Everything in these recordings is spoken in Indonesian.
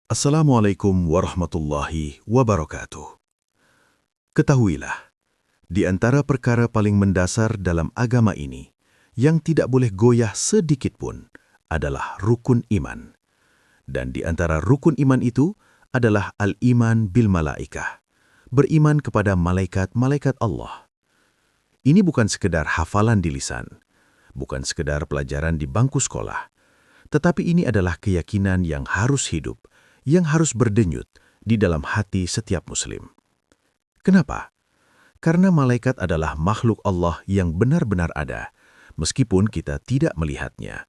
Assalamualaikum warahmatullahi wabarakatuh. Ketahuilah, di antara perkara paling mendasar dalam agama ini, yang tidak boleh goyah sedikit pun, adalah rukun iman. Dan di antara rukun iman itu adalah al-iman bil malaikah, beriman kepada malaikat-malaikat Allah. Ini bukan sekedar hafalan di lisan, bukan sekedar pelajaran di bangku sekolah, tetapi ini adalah keyakinan yang harus hidup, yang harus berdenyut di dalam hati setiap muslim. Kenapa? Karena malaikat adalah makhluk Allah yang benar-benar ada, meskipun kita tidak melihatnya.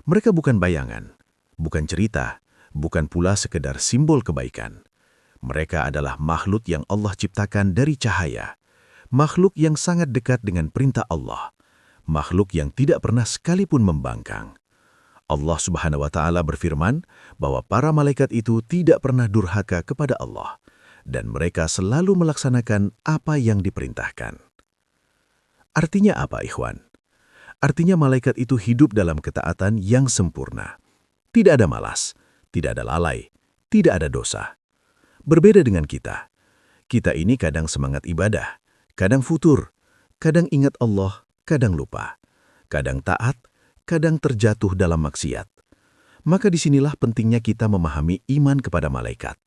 Mereka bukan bayangan, bukan cerita, bukan pula sekedar simbol kebaikan. Mereka adalah makhluk yang Allah ciptakan dari cahaya, makhluk yang sangat dekat dengan perintah Allah, makhluk yang tidak pernah sekalipun membangkang. Allah Subhanahu wa Ta'ala berfirman bahwa para malaikat itu tidak pernah durhaka kepada Allah, dan mereka selalu melaksanakan apa yang diperintahkan. Artinya apa, ikhwan? Artinya malaikat itu hidup dalam ketaatan yang sempurna. Tidak ada malas, tidak ada lalai, tidak ada dosa. Berbeda dengan kita. Kita ini kadang semangat ibadah, kadang futur, kadang ingat Allah, kadang lupa, kadang taat, kadang terjatuh dalam maksiat. Maka disinilah pentingnya kita memahami iman kepada malaikat.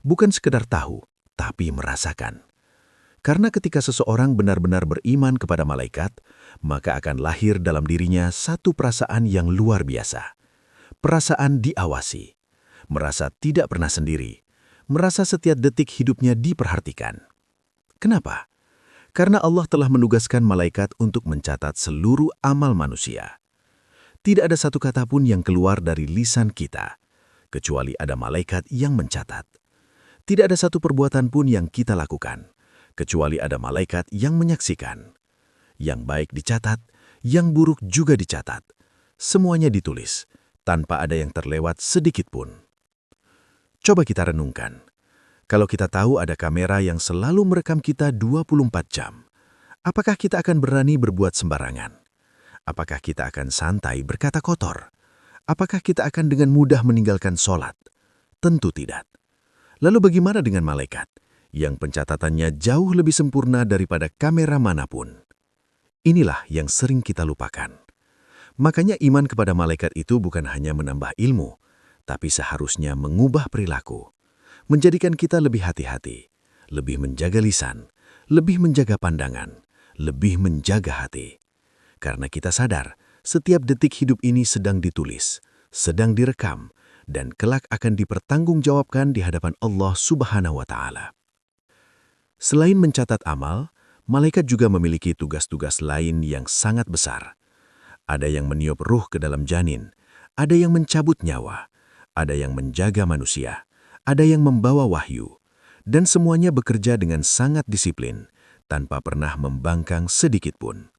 Bukan sekedar tahu, tapi merasakan. Karena ketika seseorang benar-benar beriman kepada malaikat, maka akan lahir dalam dirinya satu perasaan yang luar biasa. Perasaan diawasi, merasa tidak pernah sendiri, merasa setiap detik hidupnya diperhatikan. Kenapa? Karena Allah telah menugaskan malaikat untuk mencatat seluruh amal manusia. Tidak ada satu kata pun yang keluar dari lisan kita, kecuali ada malaikat yang mencatat. Tidak ada satu perbuatan pun yang kita lakukan, kecuali ada malaikat yang menyaksikan. Yang baik dicatat, yang buruk juga dicatat. Semuanya ditulis, tanpa ada yang terlewat sedikit pun. Coba kita renungkan. Kalau kita tahu ada kamera yang selalu merekam kita 24 jam, apakah kita akan berani berbuat sembarangan? Apakah kita akan santai berkata kotor? Apakah kita akan dengan mudah meninggalkan sholat? Tentu tidak. Lalu bagaimana dengan malaikat, yang pencatatannya jauh lebih sempurna daripada kamera manapun? Inilah yang sering kita lupakan. Makanya iman kepada malaikat itu bukan hanya menambah ilmu, tapi seharusnya mengubah perilaku, menjadikan kita lebih hati-hati, lebih menjaga lisan, lebih menjaga pandangan, lebih menjaga hati. Karena kita sadar, setiap detik hidup ini sedang ditulis, sedang direkam, dan kelak akan dipertanggungjawabkan di hadapan Allah Subhanahu wa Ta'ala. Selain mencatat amal, malaikat juga memiliki tugas-tugas lain yang sangat besar. Ada yang meniup ruh ke dalam janin, ada yang mencabut nyawa, ada yang menjaga manusia, ada yang membawa wahyu, dan semuanya bekerja dengan sangat disiplin, tanpa pernah membangkang sedikit pun.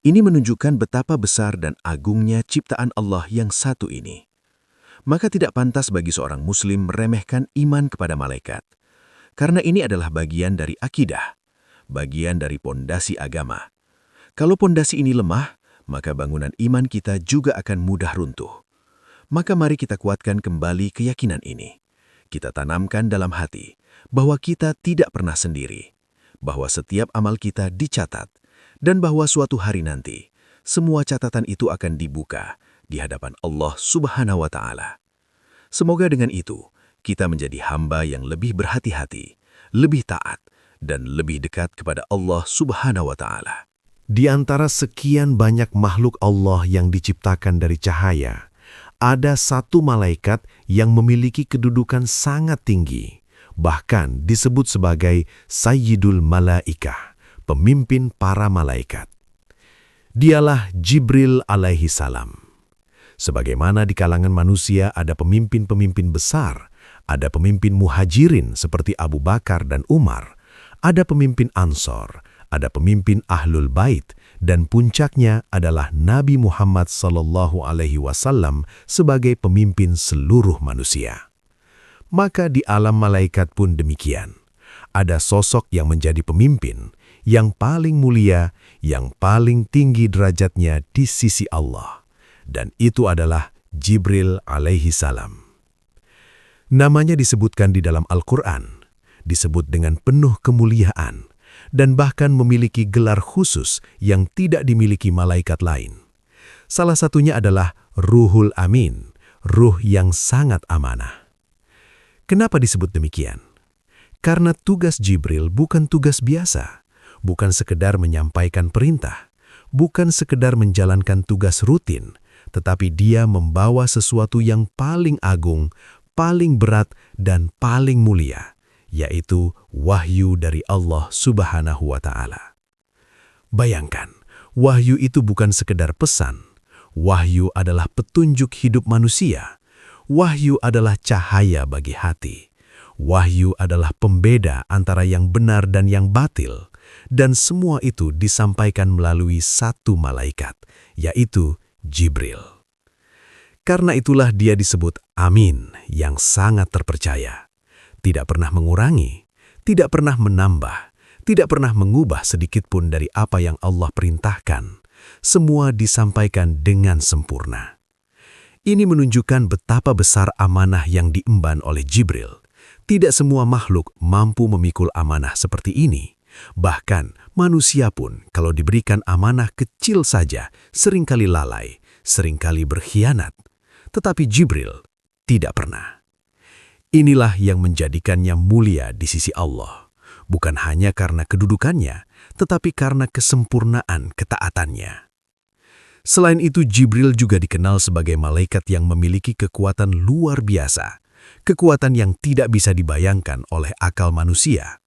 Ini menunjukkan betapa besar dan agungnya ciptaan Allah yang satu ini. Maka tidak pantas bagi seorang muslim meremehkan iman kepada malaikat. Karena ini adalah bagian dari akidah, bagian dari pondasi agama. Kalau pondasi ini lemah, maka bangunan iman kita juga akan mudah runtuh. Maka mari kita kuatkan kembali keyakinan ini. Kita tanamkan dalam hati bahwa kita tidak pernah sendiri, bahwa setiap amal kita dicatat, dan bahwa suatu hari nanti, semua catatan itu akan dibuka di hadapan Allah Subhanahu wa Ta'ala. Semoga dengan itu, kita menjadi hamba yang lebih berhati-hati, lebih taat, dan lebih dekat kepada Allah Subhanahu wa Ta'ala. Di antara sekian banyak makhluk Allah yang diciptakan dari cahaya, ada satu malaikat yang memiliki kedudukan sangat tinggi, bahkan disebut sebagai Sayyidul Malaikah, pemimpin para malaikat. Dialah Jibril alaihi salam. Sebagaimana di kalangan manusia ada pemimpin-pemimpin besar, ada pemimpin muhajirin seperti Abu Bakar dan Umar, ada pemimpin Ansor, ada pemimpin Ahlul Bait, dan puncaknya adalah Nabi Muhammad SAW sebagai pemimpin seluruh manusia. Maka di alam malaikat pun demikian. Ada sosok yang menjadi pemimpin, yang paling mulia, yang paling tinggi derajatnya di sisi Allah. Dan itu adalah Jibril alaihi salam. Namanya disebutkan di dalam Al-Quran, disebut dengan penuh kemuliaan, dan bahkan memiliki gelar khusus yang tidak dimiliki malaikat lain. Salah satunya adalah Ruhul Amin, ruh yang sangat amanah. Kenapa disebut demikian? Karena tugas Jibril bukan tugas biasa, bukan sekedar menyampaikan perintah, bukan sekedar menjalankan tugas rutin, tetapi dia membawa sesuatu yang paling agung, paling berat, dan paling mulia, yaitu wahyu dari Allah Subhanahu wa Ta'ala. Bayangkan, wahyu itu bukan sekedar pesan. Wahyu adalah petunjuk hidup manusia. Wahyu adalah cahaya bagi hati. Wahyu adalah pembeda antara yang benar dan yang batil. Dan semua itu disampaikan melalui satu malaikat, yaitu Jibril. Karena itulah dia disebut Amin, yang sangat terpercaya. Tidak pernah mengurangi, tidak pernah menambah, tidak pernah mengubah sedikit pun dari apa yang Allah perintahkan. Semua disampaikan dengan sempurna. Ini menunjukkan betapa besar amanah yang diemban oleh Jibril. Tidak semua makhluk mampu memikul amanah seperti ini. Bahkan manusia pun kalau diberikan amanah kecil saja seringkali lalai, seringkali berkhianat. Tetapi Jibril tidak pernah. Inilah yang menjadikannya mulia di sisi Allah, bukan hanya karena kedudukannya, tetapi karena kesempurnaan ketaatannya. Selain itu, Jibril juga dikenal sebagai malaikat yang memiliki kekuatan luar biasa, kekuatan yang tidak bisa dibayangkan oleh akal manusia.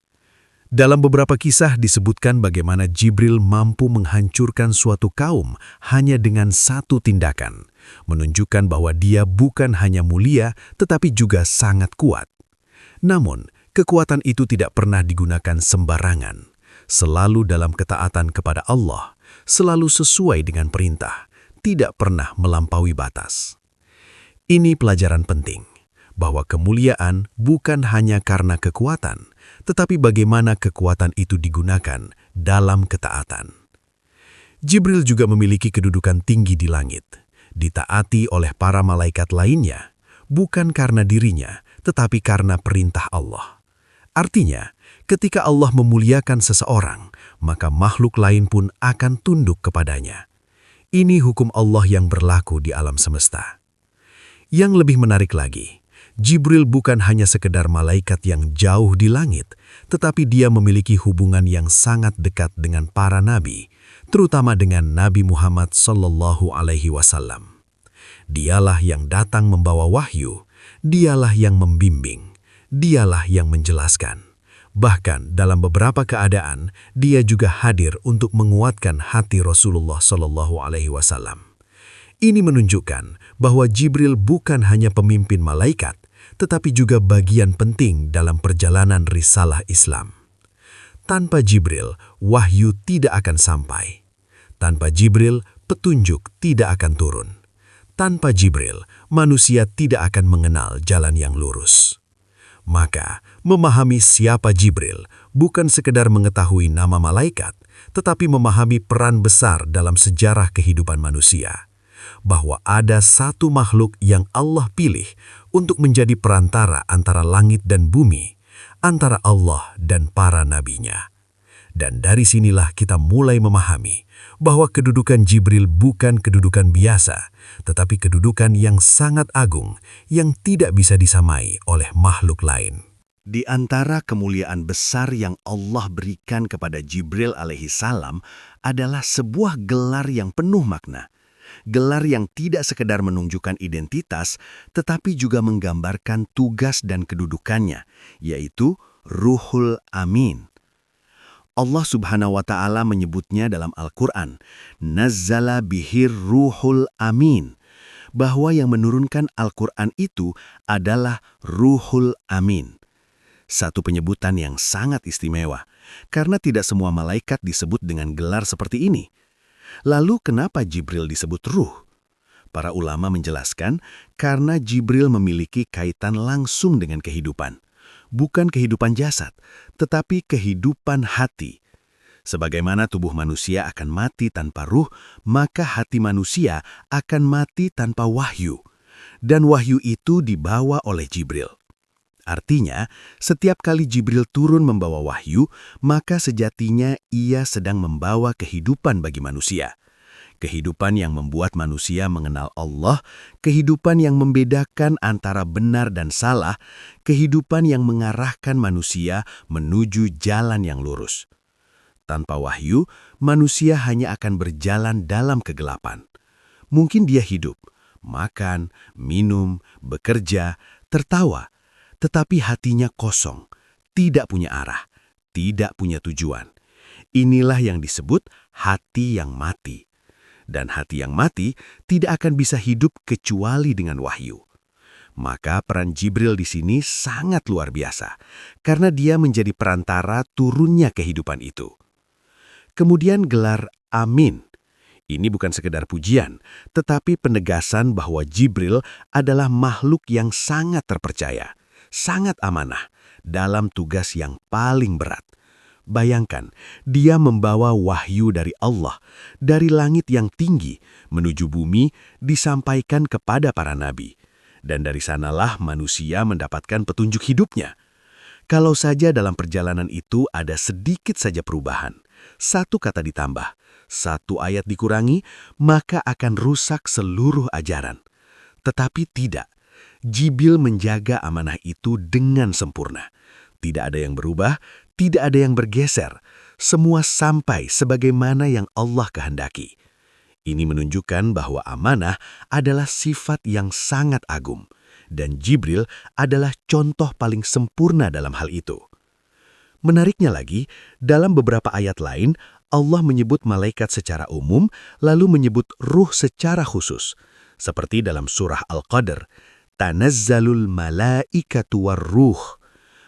Dalam beberapa kisah disebutkan bagaimana Jibril mampu menghancurkan suatu kaum hanya dengan satu tindakan, menunjukkan bahwa dia bukan hanya mulia tetapi juga sangat kuat. Namun, kekuatan itu tidak pernah digunakan sembarangan, selalu dalam ketaatan kepada Allah, selalu sesuai dengan perintah, tidak pernah melampaui batas. Ini pelajaran penting, bahwa kemuliaan bukan hanya karena kekuatan, tetapi bagaimana kekuatan itu digunakan dalam ketaatan. Jibril juga memiliki kedudukan tinggi di langit, ditaati oleh para malaikat lainnya, bukan karena dirinya, tetapi karena perintah Allah. Artinya, ketika Allah memuliakan seseorang, maka makhluk lain pun akan tunduk kepadanya. Ini hukum Allah yang berlaku di alam semesta. Yang lebih menarik lagi, Jibril bukan hanya sekedar malaikat yang jauh di langit, tetapi dia memiliki hubungan yang sangat dekat dengan para nabi, terutama dengan Nabi Muhammad SAW. Dialah yang datang membawa wahyu, dialah yang membimbing, dialah yang menjelaskan. Bahkan dalam beberapa keadaan, dia juga hadir untuk menguatkan hati Rasulullah SAW. Ini menunjukkan bahwa Jibril bukan hanya pemimpin malaikat, tetapi juga bagian penting dalam perjalanan risalah Islam. Tanpa Jibril, wahyu tidak akan sampai. Tanpa Jibril, petunjuk tidak akan turun. Tanpa Jibril, manusia tidak akan mengenal jalan yang lurus. Maka, memahami siapa Jibril bukan sekedar mengetahui nama malaikat, tetapi memahami peran besar dalam sejarah kehidupan manusia. Bahwa ada satu makhluk yang Allah pilih untuk menjadi perantara antara langit dan bumi, antara Allah dan para nabinya. Dan dari sinilah kita mulai memahami bahwa kedudukan Jibril bukan kedudukan biasa, tetapi kedudukan yang sangat agung yang tidak bisa disamai oleh makhluk lain. Di antara kemuliaan besar yang Allah berikan kepada Jibril alaihi salam adalah sebuah gelar yang penuh makna. Gelar yang tidak sekedar menunjukkan identitas, tetapi juga menggambarkan tugas dan kedudukannya, yaitu Ruhul Amin. Allah Subhanahu wa Ta'ala menyebutnya dalam Al-Quran, Nazzala bihir Ruhul Amin, bahwa yang menurunkan Al-Quran itu adalah Ruhul Amin. Satu penyebutan yang sangat istimewa, karena tidak semua malaikat disebut dengan gelar seperti ini. Lalu kenapa Jibril disebut ruh? Para ulama menjelaskan karena Jibril memiliki kaitan langsung dengan kehidupan. Bukan kehidupan jasad, tetapi kehidupan hati. Sebagaimana tubuh manusia akan mati tanpa ruh, maka hati manusia akan mati tanpa wahyu. Dan wahyu itu dibawa oleh Jibril. Artinya, setiap kali Jibril turun membawa wahyu, maka sejatinya ia sedang membawa kehidupan bagi manusia. Kehidupan yang membuat manusia mengenal Allah, kehidupan yang membedakan antara benar dan salah, kehidupan yang mengarahkan manusia menuju jalan yang lurus. Tanpa wahyu, manusia hanya akan berjalan dalam kegelapan. Mungkin dia hidup, makan, minum, bekerja, tertawa, tetapi hatinya kosong, tidak punya arah, tidak punya tujuan. Inilah yang disebut hati yang mati. Dan hati yang mati tidak akan bisa hidup kecuali dengan wahyu. Maka peran Jibril di sini sangat luar biasa, karena dia menjadi perantara turunnya kehidupan itu. Kemudian gelar Amin. Ini bukan sekedar pujian, tetapi penegasan bahwa Jibril adalah makhluk yang sangat terpercaya, sangat amanah, dalam tugas yang paling berat. Bayangkan, dia membawa wahyu dari Allah, dari langit yang tinggi, menuju bumi, disampaikan kepada para nabi. Dan dari sanalah manusia mendapatkan petunjuk hidupnya. Kalau saja dalam perjalanan itu ada sedikit saja perubahan, satu kata ditambah, satu ayat dikurangi, maka akan rusak seluruh ajaran. Tetapi tidak, Jibril menjaga amanah itu dengan sempurna. Tidak ada yang berubah, tidak ada yang bergeser, semua sampai sebagaimana yang Allah kehendaki. Ini menunjukkan bahwa amanah adalah sifat yang sangat agung, dan Jibril adalah contoh paling sempurna dalam hal itu. Menariknya lagi, dalam beberapa ayat lain, Allah menyebut malaikat secara umum, lalu menyebut ruh secara khusus. Seperti dalam surah Al-Qadr, Tanazzalul malaikatu warruh.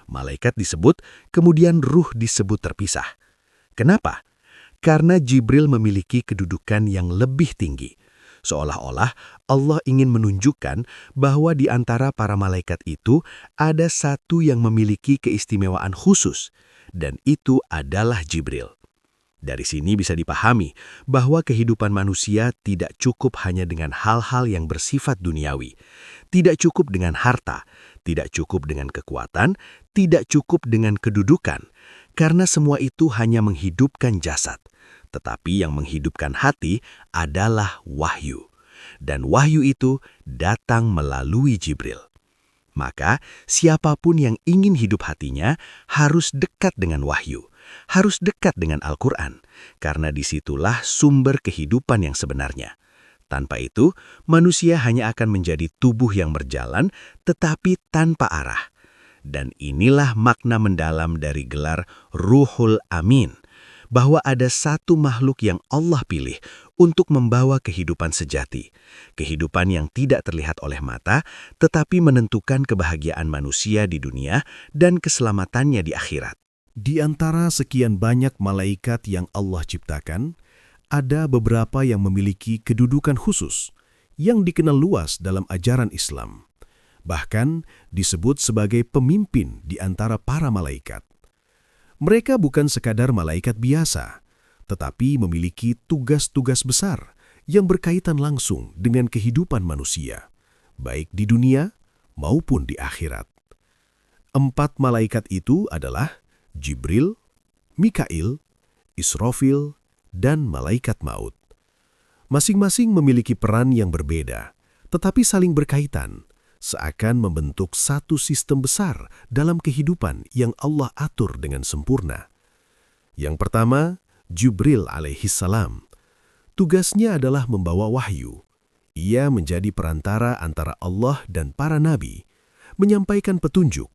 Malaikat disebut, kemudian ruh disebut terpisah. Kenapa? Karena Jibril memiliki kedudukan yang lebih tinggi. Seolah-olah Allah ingin menunjukkan bahwa di antara para malaikat itu ada satu yang memiliki keistimewaan khusus, dan itu adalah Jibril. Dari sini bisa dipahami bahwa kehidupan manusia tidak cukup hanya dengan hal-hal yang bersifat duniawi, tidak cukup dengan harta, tidak cukup dengan kekuatan, tidak cukup dengan kedudukan, karena semua itu hanya menghidupkan jasad. Tetapi yang menghidupkan hati adalah wahyu. Dan wahyu itu datang melalui Jibril. Maka siapapun yang ingin hidup hatinya harus dekat dengan wahyu, harus dekat dengan Al-Quran, karena disitulah sumber kehidupan yang sebenarnya. Tanpa itu, manusia hanya akan menjadi tubuh yang berjalan, tetapi tanpa arah. Dan inilah makna mendalam dari gelar Ruhul Amin, bahwa ada satu makhluk yang Allah pilih untuk membawa kehidupan sejati, kehidupan yang tidak terlihat oleh mata, tetapi menentukan kebahagiaan manusia di dunia dan keselamatannya di akhirat. Di antara sekian banyak malaikat yang Allah ciptakan, ada beberapa yang memiliki kedudukan khusus yang dikenal luas dalam ajaran Islam. Bahkan disebut sebagai pemimpin di antara para malaikat. Mereka bukan sekadar malaikat biasa, tetapi memiliki tugas-tugas besar yang berkaitan langsung dengan kehidupan manusia, baik di dunia maupun di akhirat. 4 malaikat itu adalah Jibril, Mikail, Israfil, dan malaikat maut. Masing-masing memiliki peran yang berbeda, tetapi saling berkaitan, seakan membentuk satu sistem besar dalam kehidupan yang Allah atur dengan sempurna. Yang pertama, Jibril alaihissalam. Tugasnya adalah membawa wahyu. Ia menjadi perantara antara Allah dan para nabi, menyampaikan petunjuk,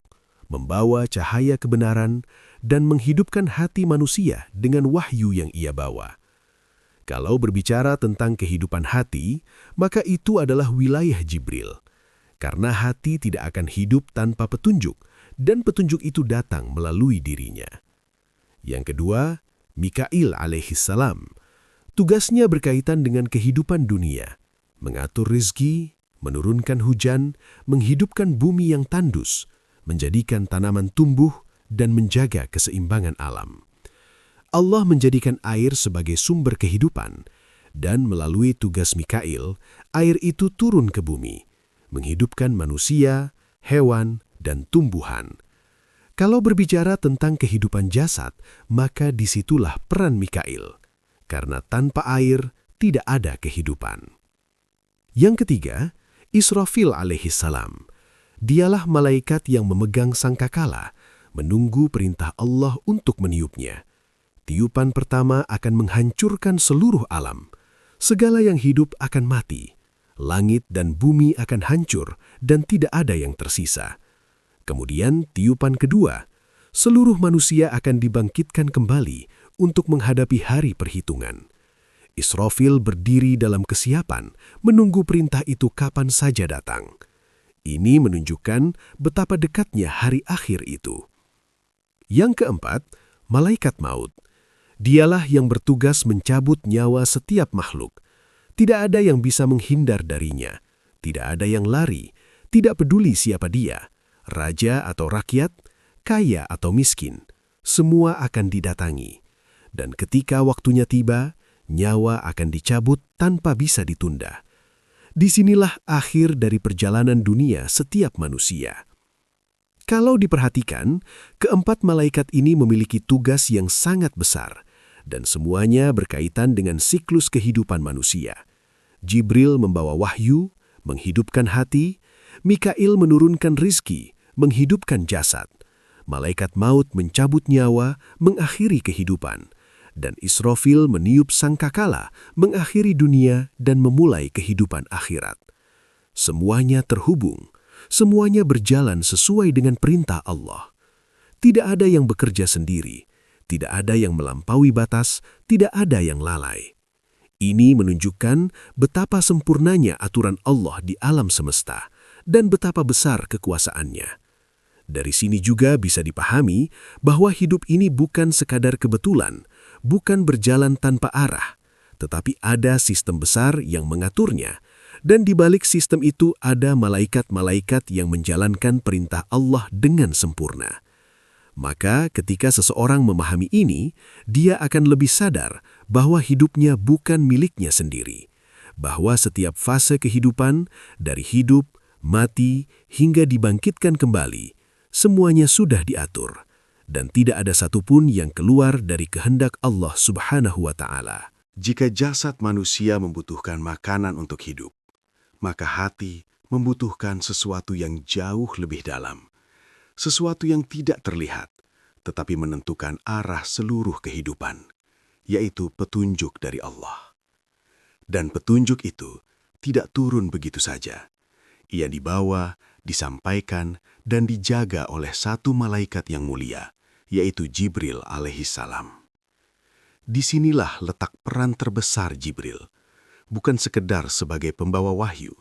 membawa cahaya kebenaran, dan menghidupkan hati manusia dengan wahyu yang ia bawa. Kalau berbicara tentang kehidupan hati, maka itu adalah wilayah Jibril. Karena hati tidak akan hidup tanpa petunjuk, dan petunjuk itu datang melalui dirinya. Yang kedua, Mikail alaihissalam. Tugasnya berkaitan dengan kehidupan dunia, mengatur rizki, menurunkan hujan, menghidupkan bumi yang tandus, menjadikan tanaman tumbuh, dan menjaga keseimbangan alam. Allah menjadikan air sebagai sumber kehidupan, dan melalui tugas Mikail, air itu turun ke bumi, menghidupkan manusia, hewan, dan tumbuhan. Kalau berbicara tentang kehidupan jasad, maka disitulah peran Mikail. Karena tanpa air, tidak ada kehidupan. Yang ketiga, Israfil alaihissalam. Dialah malaikat yang memegang sangkakala, menunggu perintah Allah untuk meniupnya. Tiupan pertama akan menghancurkan seluruh alam. Segala yang hidup akan mati. Langit dan bumi akan hancur dan tidak ada yang tersisa. Kemudian tiupan kedua, seluruh manusia akan dibangkitkan kembali untuk menghadapi hari perhitungan. Israfil berdiri dalam kesiapan, menunggu perintah itu kapan saja datang. Ini menunjukkan betapa dekatnya hari akhir itu. Yang keempat, malaikat maut. Dialah yang bertugas mencabut nyawa setiap makhluk. Tidak ada yang bisa menghindar darinya. Tidak ada yang lari. Tidak peduli siapa dia, raja atau rakyat, kaya atau miskin. Semua akan didatangi. Dan ketika waktunya tiba, nyawa akan dicabut tanpa bisa ditunda. Disinilah akhir dari perjalanan dunia setiap manusia. Kalau diperhatikan, keempat malaikat ini memiliki tugas yang sangat besar, dan semuanya berkaitan dengan siklus kehidupan manusia. Jibril membawa wahyu, menghidupkan hati, Mikail menurunkan rizki, menghidupkan jasad, malaikat maut mencabut nyawa, mengakhiri kehidupan, dan Israfil meniup sangkakala, mengakhiri dunia dan memulai kehidupan akhirat. Semuanya terhubung, semuanya berjalan sesuai dengan perintah Allah. Tidak ada yang bekerja sendiri, tidak ada yang melampaui batas, tidak ada yang lalai. Ini menunjukkan betapa sempurnanya aturan Allah di alam semesta dan betapa besar kekuasaannya. Dari sini juga bisa dipahami bahwa hidup ini bukan sekadar kebetulan, bukan berjalan tanpa arah, tetapi ada sistem besar yang mengaturnya, dan di balik sistem itu ada malaikat-malaikat yang menjalankan perintah Allah dengan sempurna. Maka ketika seseorang memahami ini, dia akan lebih sadar bahwa hidupnya bukan miliknya sendiri, bahwa setiap fase kehidupan, dari hidup, mati, hingga dibangkitkan kembali, semuanya sudah diatur, dan tidak ada satupun yang keluar dari kehendak Allah Subhanahu wa Ta'ala. Jika jasad manusia membutuhkan makanan untuk hidup, maka hati membutuhkan sesuatu yang jauh lebih dalam, sesuatu yang tidak terlihat, tetapi menentukan arah seluruh kehidupan, yaitu petunjuk dari Allah. Dan petunjuk itu tidak turun begitu saja. Ia dibawa, disampaikan, dan dijaga oleh satu malaikat yang mulia, yaitu Jibril alaihissalam. Disinilah letak peran terbesar Jibril, bukan sekedar sebagai pembawa wahyu,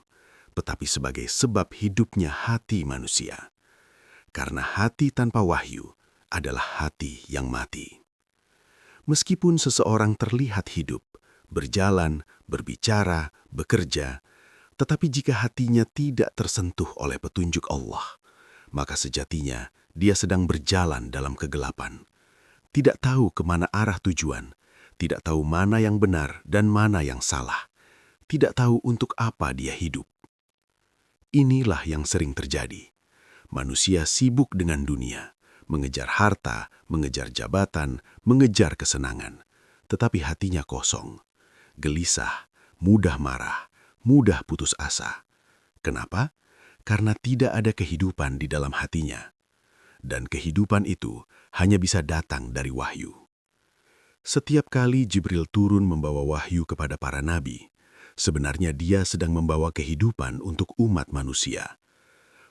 tetapi sebagai sebab hidupnya hati manusia. Karena hati tanpa wahyu adalah hati yang mati. Meskipun seseorang terlihat hidup, berjalan, berbicara, bekerja, tetapi jika hatinya tidak tersentuh oleh petunjuk Allah, maka sejatinya dia sedang berjalan dalam kegelapan. Tidak tahu kemana arah tujuan, tidak tahu mana yang benar dan mana yang salah, tidak tahu untuk apa dia hidup. Inilah yang sering terjadi. Manusia sibuk dengan dunia, mengejar harta, mengejar jabatan, mengejar kesenangan, tetapi hatinya kosong, gelisah, mudah marah, mudah putus asa. Kenapa? Karena tidak ada kehidupan di dalam hatinya. Dan kehidupan itu hanya bisa datang dari wahyu. Setiap kali Jibril turun membawa wahyu kepada para nabi, sebenarnya dia sedang membawa kehidupan untuk umat manusia.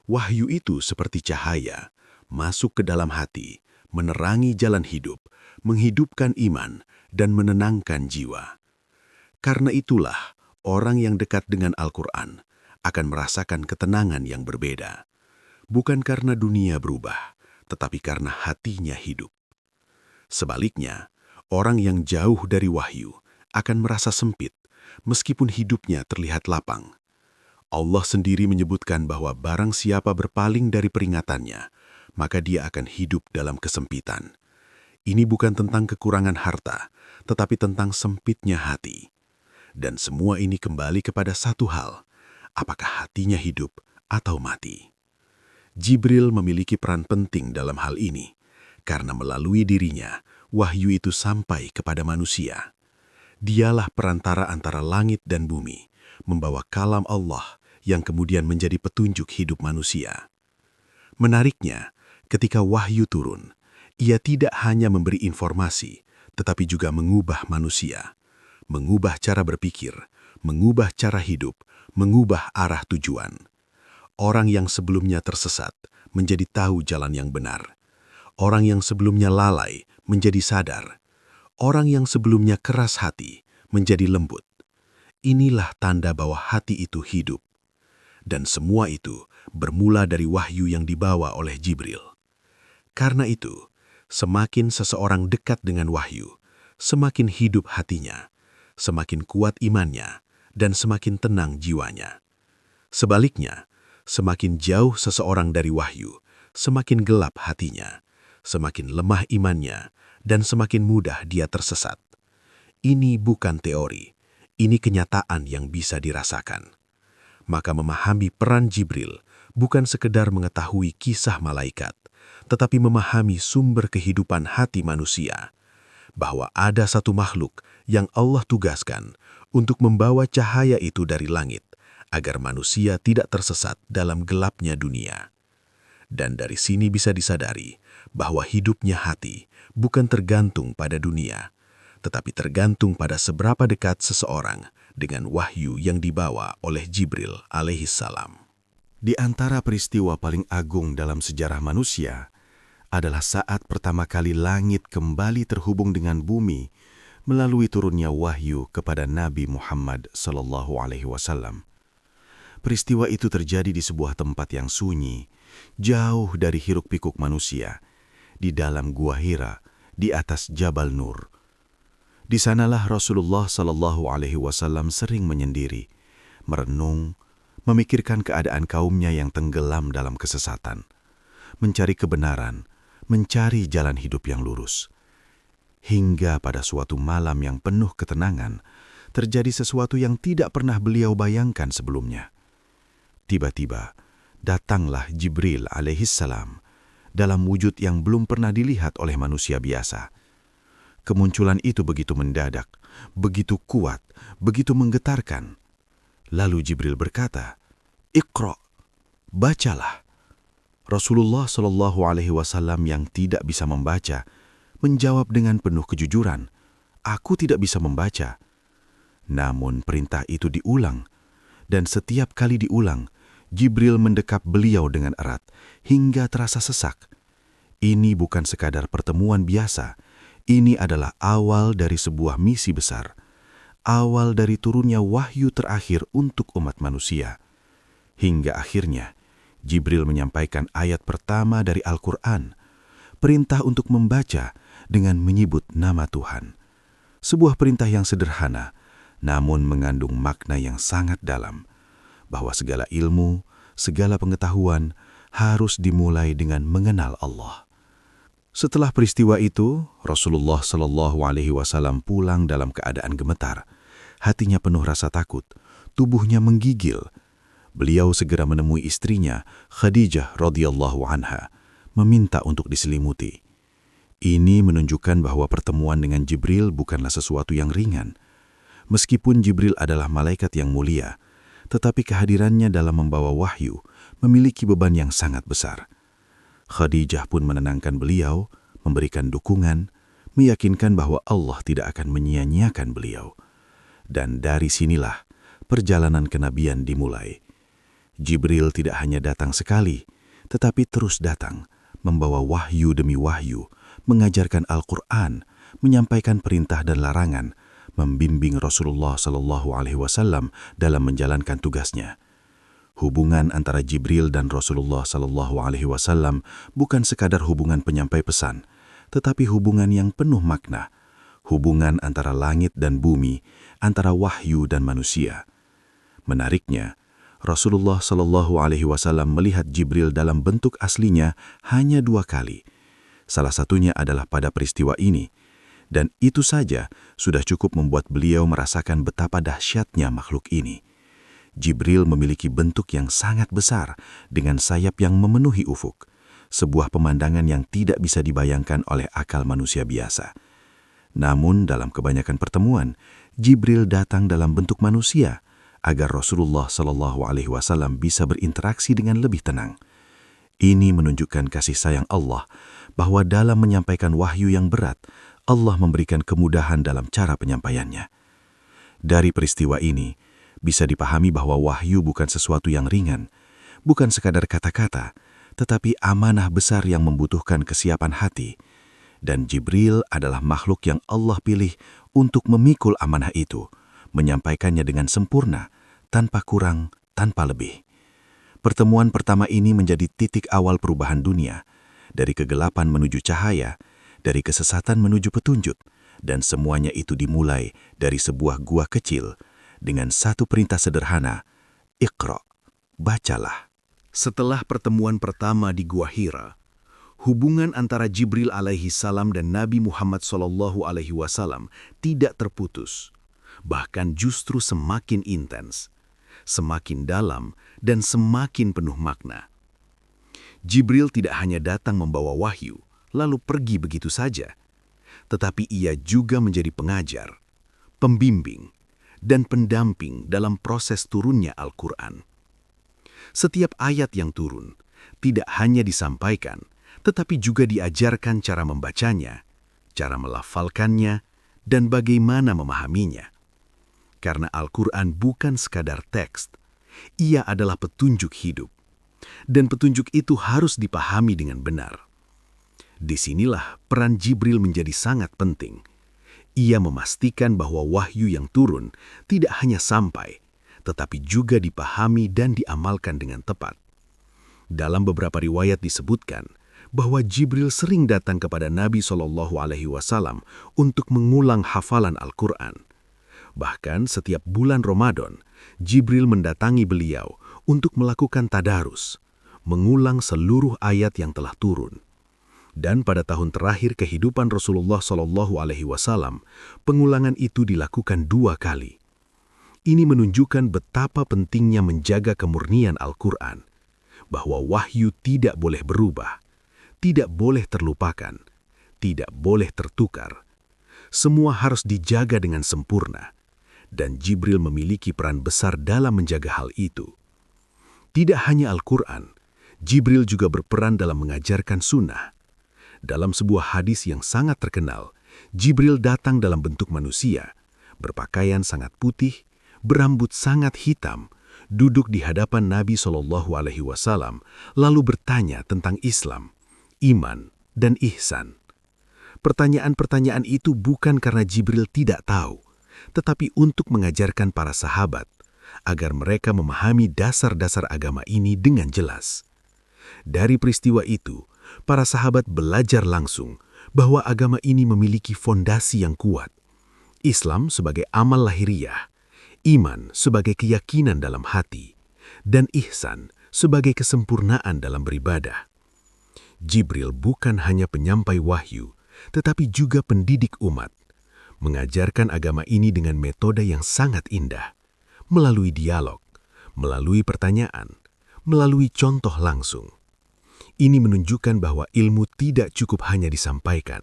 Wahyu itu seperti cahaya, masuk ke dalam hati, menerangi jalan hidup, menghidupkan iman, dan menenangkan jiwa. Karena itulah, orang yang dekat dengan Al-Quran akan merasakan ketenangan yang berbeda. Bukan karena dunia berubah, tetapi karena hatinya hidup. Sebaliknya, orang yang jauh dari wahyu akan merasa sempit, meskipun hidupnya terlihat lapang. Allah sendiri menyebutkan bahwa barang siapa berpaling dari peringatannya, maka dia akan hidup dalam kesempitan. Ini bukan tentang kekurangan harta, tetapi tentang sempitnya hati. Dan semua ini kembali kepada satu hal, apakah hatinya hidup atau mati. Jibril memiliki peran penting dalam hal ini, karena melalui dirinya, wahyu itu sampai kepada manusia. Dialah perantara antara langit dan bumi, membawa kalam Allah yang kemudian menjadi petunjuk hidup manusia. Menariknya, ketika wahyu turun, ia tidak hanya memberi informasi, tetapi juga mengubah manusia, mengubah cara berpikir, mengubah cara hidup, mengubah arah tujuan. Orang yang sebelumnya tersesat menjadi tahu jalan yang benar. Orang yang sebelumnya lalai menjadi sadar. Orang yang sebelumnya keras hati menjadi lembut. Inilah tanda bahwa hati itu hidup. Dan semua itu bermula dari wahyu yang dibawa oleh Jibril. Karena itu, semakin seseorang dekat dengan wahyu, semakin hidup hatinya, semakin kuat imannya, dan semakin tenang jiwanya. Sebaliknya, semakin jauh seseorang dari wahyu, semakin gelap hatinya, semakin lemah imannya, dan semakin mudah dia tersesat. Ini bukan teori, ini kenyataan yang bisa dirasakan. Maka memahami peran Jibril bukan sekedar mengetahui kisah malaikat, tetapi memahami sumber kehidupan hati manusia, bahwa ada satu makhluk yang Allah tugaskan untuk membawa cahaya itu dari langit, agar manusia tidak tersesat dalam gelapnya dunia. Dan dari sini bisa disadari bahwa hidupnya hati bukan tergantung pada dunia, tetapi tergantung pada seberapa dekat seseorang dengan wahyu yang dibawa oleh Jibril alaihissalam. Di antara peristiwa paling agung dalam sejarah manusia adalah saat pertama kali langit kembali terhubung dengan bumi melalui turunnya wahyu kepada Nabi Muhammad SAW. Peristiwa itu terjadi di sebuah tempat yang sunyi, jauh dari hiruk-pikuk manusia, di dalam Gua Hira, di atas Jabal Nur. Di sanalah Rasulullah SAW sering menyendiri, merenung, memikirkan keadaan kaumnya yang tenggelam dalam kesesatan, mencari kebenaran, mencari jalan hidup yang lurus. Hingga pada suatu malam yang penuh ketenangan, terjadi sesuatu yang tidak pernah beliau bayangkan sebelumnya. Tiba-tiba, datanglah Jibril alaihissalam dalam wujud yang belum pernah dilihat oleh manusia biasa. Kemunculan itu begitu mendadak, begitu kuat, begitu menggetarkan. Lalu Jibril berkata, "Iqra, bacalah." Rasulullah SAW yang tidak bisa membaca, menjawab dengan penuh kejujuran, "Aku tidak bisa membaca." Namun perintah itu diulang, dan setiap kali diulang, Jibril mendekap beliau dengan erat, hingga terasa sesak. Ini bukan sekadar pertemuan biasa, ini adalah awal dari sebuah misi besar, awal dari turunnya wahyu terakhir untuk umat manusia. Hingga akhirnya, Jibril menyampaikan ayat pertama dari Al-Quran, perintah untuk membaca dengan menyebut nama Tuhan. Sebuah perintah yang sederhana, namun mengandung makna yang sangat dalam, bahwa segala ilmu, segala pengetahuan harus dimulai dengan mengenal Allah. Setelah peristiwa itu, Rasulullah SAW pulang dalam keadaan gemetar. Hatinya penuh rasa takut, tubuhnya menggigil. Beliau segera menemui istrinya, Khadijah radhiyallahu anha, meminta untuk diselimuti. Ini menunjukkan bahwa pertemuan dengan Jibril bukanlah sesuatu yang ringan. Meskipun Jibril adalah malaikat yang mulia, tetapi kehadirannya dalam membawa wahyu memiliki beban yang sangat besar. Khadijah pun menenangkan beliau, memberikan dukungan, meyakinkan bahwa Allah tidak akan menyia-nyiakan beliau. Dan dari sinilah perjalanan kenabian dimulai. Jibril tidak hanya datang sekali, tetapi terus datang, membawa wahyu demi wahyu, mengajarkan Al-Quran, menyampaikan perintah dan larangan, membimbing Rasulullah SAW dalam menjalankan tugasnya. Hubungan antara Jibril dan Rasulullah SAW bukan sekadar hubungan penyampai pesan, tetapi hubungan yang penuh makna, hubungan antara langit dan bumi, antara wahyu dan manusia. Menariknya, Rasulullah SAW melihat Jibril dalam bentuk aslinya hanya 2 kali. Salah satunya adalah pada peristiwa ini, dan itu saja sudah cukup membuat beliau merasakan betapa dahsyatnya makhluk ini. Jibril memiliki bentuk yang sangat besar dengan sayap yang memenuhi ufuk, sebuah pemandangan yang tidak bisa dibayangkan oleh akal manusia biasa. Namun dalam kebanyakan pertemuan, Jibril datang dalam bentuk manusia agar Rasulullah SAW bisa berinteraksi dengan lebih tenang. Ini menunjukkan kasih sayang Allah bahwa dalam menyampaikan wahyu yang berat, Allah memberikan kemudahan dalam cara penyampaiannya. Dari peristiwa ini, bisa dipahami bahwa wahyu bukan sesuatu yang ringan, bukan sekadar kata-kata, tetapi amanah besar yang membutuhkan kesiapan hati. Dan Jibril adalah makhluk yang Allah pilih untuk memikul amanah itu, menyampaikannya dengan sempurna, tanpa kurang, tanpa lebih. Pertemuan pertama ini menjadi titik awal perubahan dunia, dari kegelapan menuju cahaya, dari kesesatan menuju petunjuk, dan semuanya itu dimulai dari sebuah gua kecil, dengan satu perintah sederhana, Iqra, bacalah. Setelah pertemuan pertama di Gua Hira, hubungan antara Jibril alaihi salam dan Nabi Muhammad SAW tidak terputus, bahkan justru semakin intens, semakin dalam, dan semakin penuh makna. Jibril tidak hanya datang membawa wahyu, lalu pergi begitu saja, tetapi ia juga menjadi pengajar, pembimbing, dan pendamping dalam proses turunnya Al-Quran. Setiap ayat yang turun tidak hanya disampaikan, tetapi juga diajarkan cara membacanya, cara melafalkannya, dan bagaimana memahaminya. Karena Al-Quran bukan sekadar teks, ia adalah petunjuk hidup, dan petunjuk itu harus dipahami dengan benar. Disinilah peran Jibril menjadi sangat penting. Ia memastikan bahwa wahyu yang turun tidak hanya sampai, tetapi juga dipahami dan diamalkan dengan tepat. Dalam beberapa riwayat disebutkan bahwa Jibril sering datang kepada Nabi SAW untuk mengulang hafalan Al-Quran. Bahkan setiap bulan Ramadan, Jibril mendatangi beliau untuk melakukan tadarus, mengulang seluruh ayat yang telah turun. Dan pada tahun terakhir kehidupan Rasulullah SAW, pengulangan itu dilakukan 2 kali. Ini menunjukkan betapa pentingnya menjaga kemurnian Al-Quran, bahwa wahyu tidak boleh berubah, tidak boleh terlupakan, tidak boleh tertukar. Semua harus dijaga dengan sempurna, dan Jibril memiliki peran besar dalam menjaga hal itu. Tidak hanya Al-Quran, Jibril juga berperan dalam mengajarkan sunnah. Dalam sebuah hadis yang sangat terkenal, Jibril datang dalam bentuk manusia, berpakaian sangat putih, berambut sangat hitam, duduk di hadapan Nabi SAW, lalu bertanya tentang Islam, iman, dan ihsan. Pertanyaan-pertanyaan itu bukan karena Jibril tidak tahu, tetapi untuk mengajarkan para sahabat, agar mereka memahami dasar-dasar agama ini dengan jelas. Dari peristiwa itu, para sahabat belajar langsung bahwa agama ini memiliki fondasi yang kuat. Islam sebagai amal lahiriah, iman sebagai keyakinan dalam hati, dan ihsan sebagai kesempurnaan dalam beribadah. Jibril bukan hanya penyampai wahyu, tetapi juga pendidik umat, mengajarkan agama ini dengan metode yang sangat indah, melalui dialog, melalui pertanyaan, melalui contoh langsung. Ini menunjukkan bahwa ilmu tidak cukup hanya disampaikan,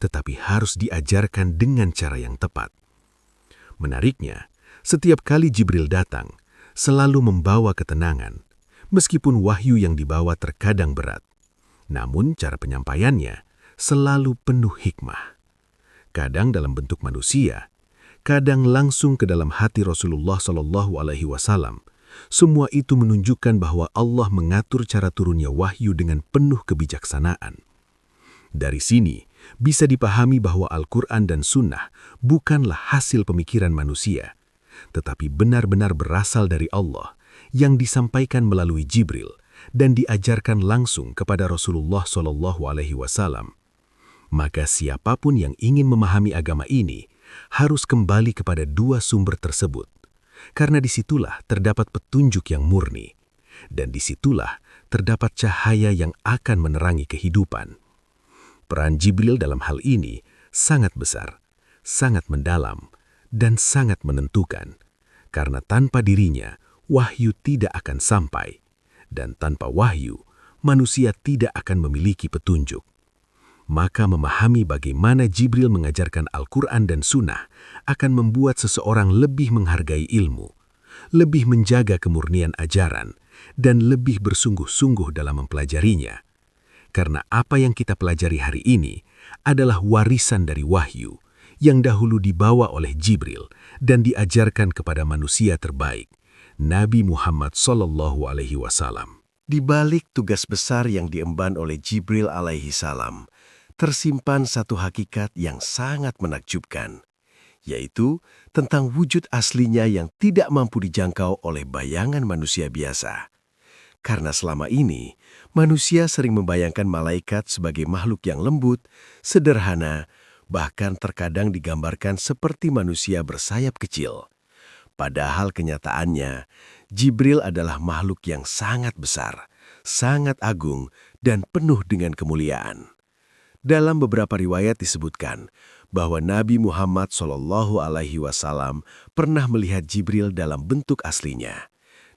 tetapi harus diajarkan dengan cara yang tepat. Menariknya, setiap kali Jibril datang, selalu membawa ketenangan, meskipun wahyu yang dibawa terkadang berat. Namun cara penyampaiannya selalu penuh hikmah. Kadang dalam bentuk manusia, kadang langsung ke dalam hati Rasulullah SAW. Semua itu menunjukkan bahwa Allah mengatur cara turunnya wahyu dengan penuh kebijaksanaan. Dari sini, bisa dipahami bahwa Al-Quran dan Sunnah bukanlah hasil pemikiran manusia, tetapi benar-benar berasal dari Allah yang disampaikan melalui Jibril dan diajarkan langsung kepada Rasulullah SAW. Maka siapapun yang ingin memahami agama ini harus kembali kepada 2 sumber tersebut. Karena disitulah terdapat petunjuk yang murni, dan disitulah terdapat cahaya yang akan menerangi kehidupan. Peran Jibril dalam hal ini sangat besar, sangat mendalam, dan sangat menentukan, karena tanpa dirinya, wahyu tidak akan sampai, dan tanpa wahyu, manusia tidak akan memiliki petunjuk. Maka memahami bagaimana Jibril mengajarkan Al-Quran dan Sunnah akan membuat seseorang lebih menghargai ilmu, lebih menjaga kemurnian ajaran, dan lebih bersungguh-sungguh dalam mempelajarinya. Karena apa yang kita pelajari hari ini adalah warisan dari wahyu yang dahulu dibawa oleh Jibril dan diajarkan kepada manusia terbaik, Nabi Muhammad SAW. Di balik tugas besar yang diemban oleh Jibril alaihi salam, tersimpan satu hakikat yang sangat menakjubkan, yaitu tentang wujud aslinya yang tidak mampu dijangkau oleh bayangan manusia biasa. Karena selama ini, manusia sering membayangkan malaikat sebagai makhluk yang lembut, sederhana, bahkan terkadang digambarkan seperti manusia bersayap kecil. Padahal kenyataannya, Jibril adalah makhluk yang sangat besar, sangat agung, dan penuh dengan kemuliaan. Dalam beberapa riwayat disebutkan bahwa Nabi Muhammad SAW pernah melihat Jibril dalam bentuk aslinya.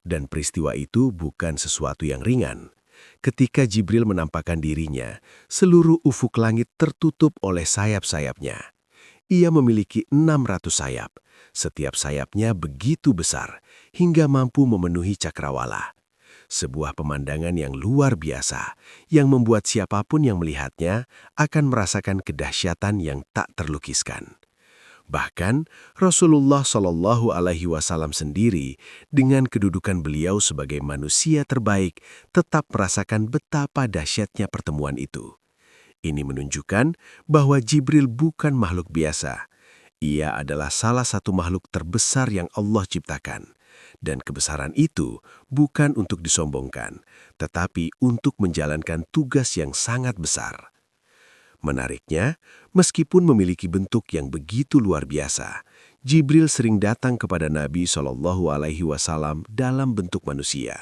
Dan peristiwa itu bukan sesuatu yang ringan. Ketika Jibril menampakkan dirinya, seluruh ufuk langit tertutup oleh sayap-sayapnya. Ia memiliki 600 sayap. Setiap sayapnya begitu besar, hingga mampu memenuhi cakrawala. Sebuah pemandangan yang luar biasa, yang membuat siapapun yang melihatnya akan merasakan kedahsyatan yang tak terlukiskan. Bahkan Rasulullah SAW sendiri dengan kedudukan beliau sebagai manusia terbaik tetap merasakan betapa dahsyatnya pertemuan itu. Ini menunjukkan bahwa Jibril bukan makhluk biasa. Ia adalah salah satu makhluk terbesar yang Allah ciptakan. Dan kebesaran itu bukan untuk disombongkan, tetapi untuk menjalankan tugas yang sangat besar. Menariknya, meskipun memiliki bentuk yang begitu luar biasa, Jibril sering datang kepada Nabi SAW dalam bentuk manusia.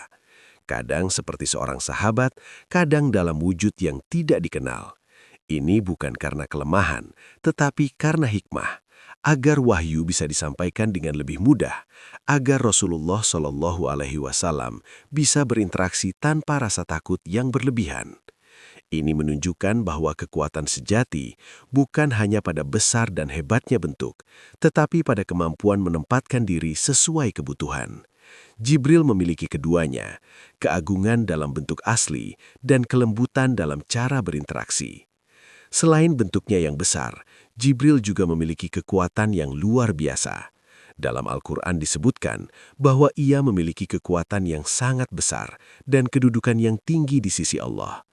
Kadang seperti seorang sahabat, kadang dalam wujud yang tidak dikenal. Ini bukan karena kelemahan, tetapi karena hikmah, agar wahyu bisa disampaikan dengan lebih mudah, agar Rasulullah SAW bisa berinteraksi tanpa rasa takut yang berlebihan. Ini menunjukkan bahwa kekuatan sejati bukan hanya pada besar dan hebatnya bentuk, tetapi pada kemampuan menempatkan diri sesuai kebutuhan. Jibril memiliki keduanya, keagungan dalam bentuk asli dan kelembutan dalam cara berinteraksi. Selain bentuknya yang besar, Jibril juga memiliki kekuatan yang luar biasa. Dalam Al-Quran disebutkan bahwa ia memiliki kekuatan yang sangat besar dan kedudukan yang tinggi di sisi Allah.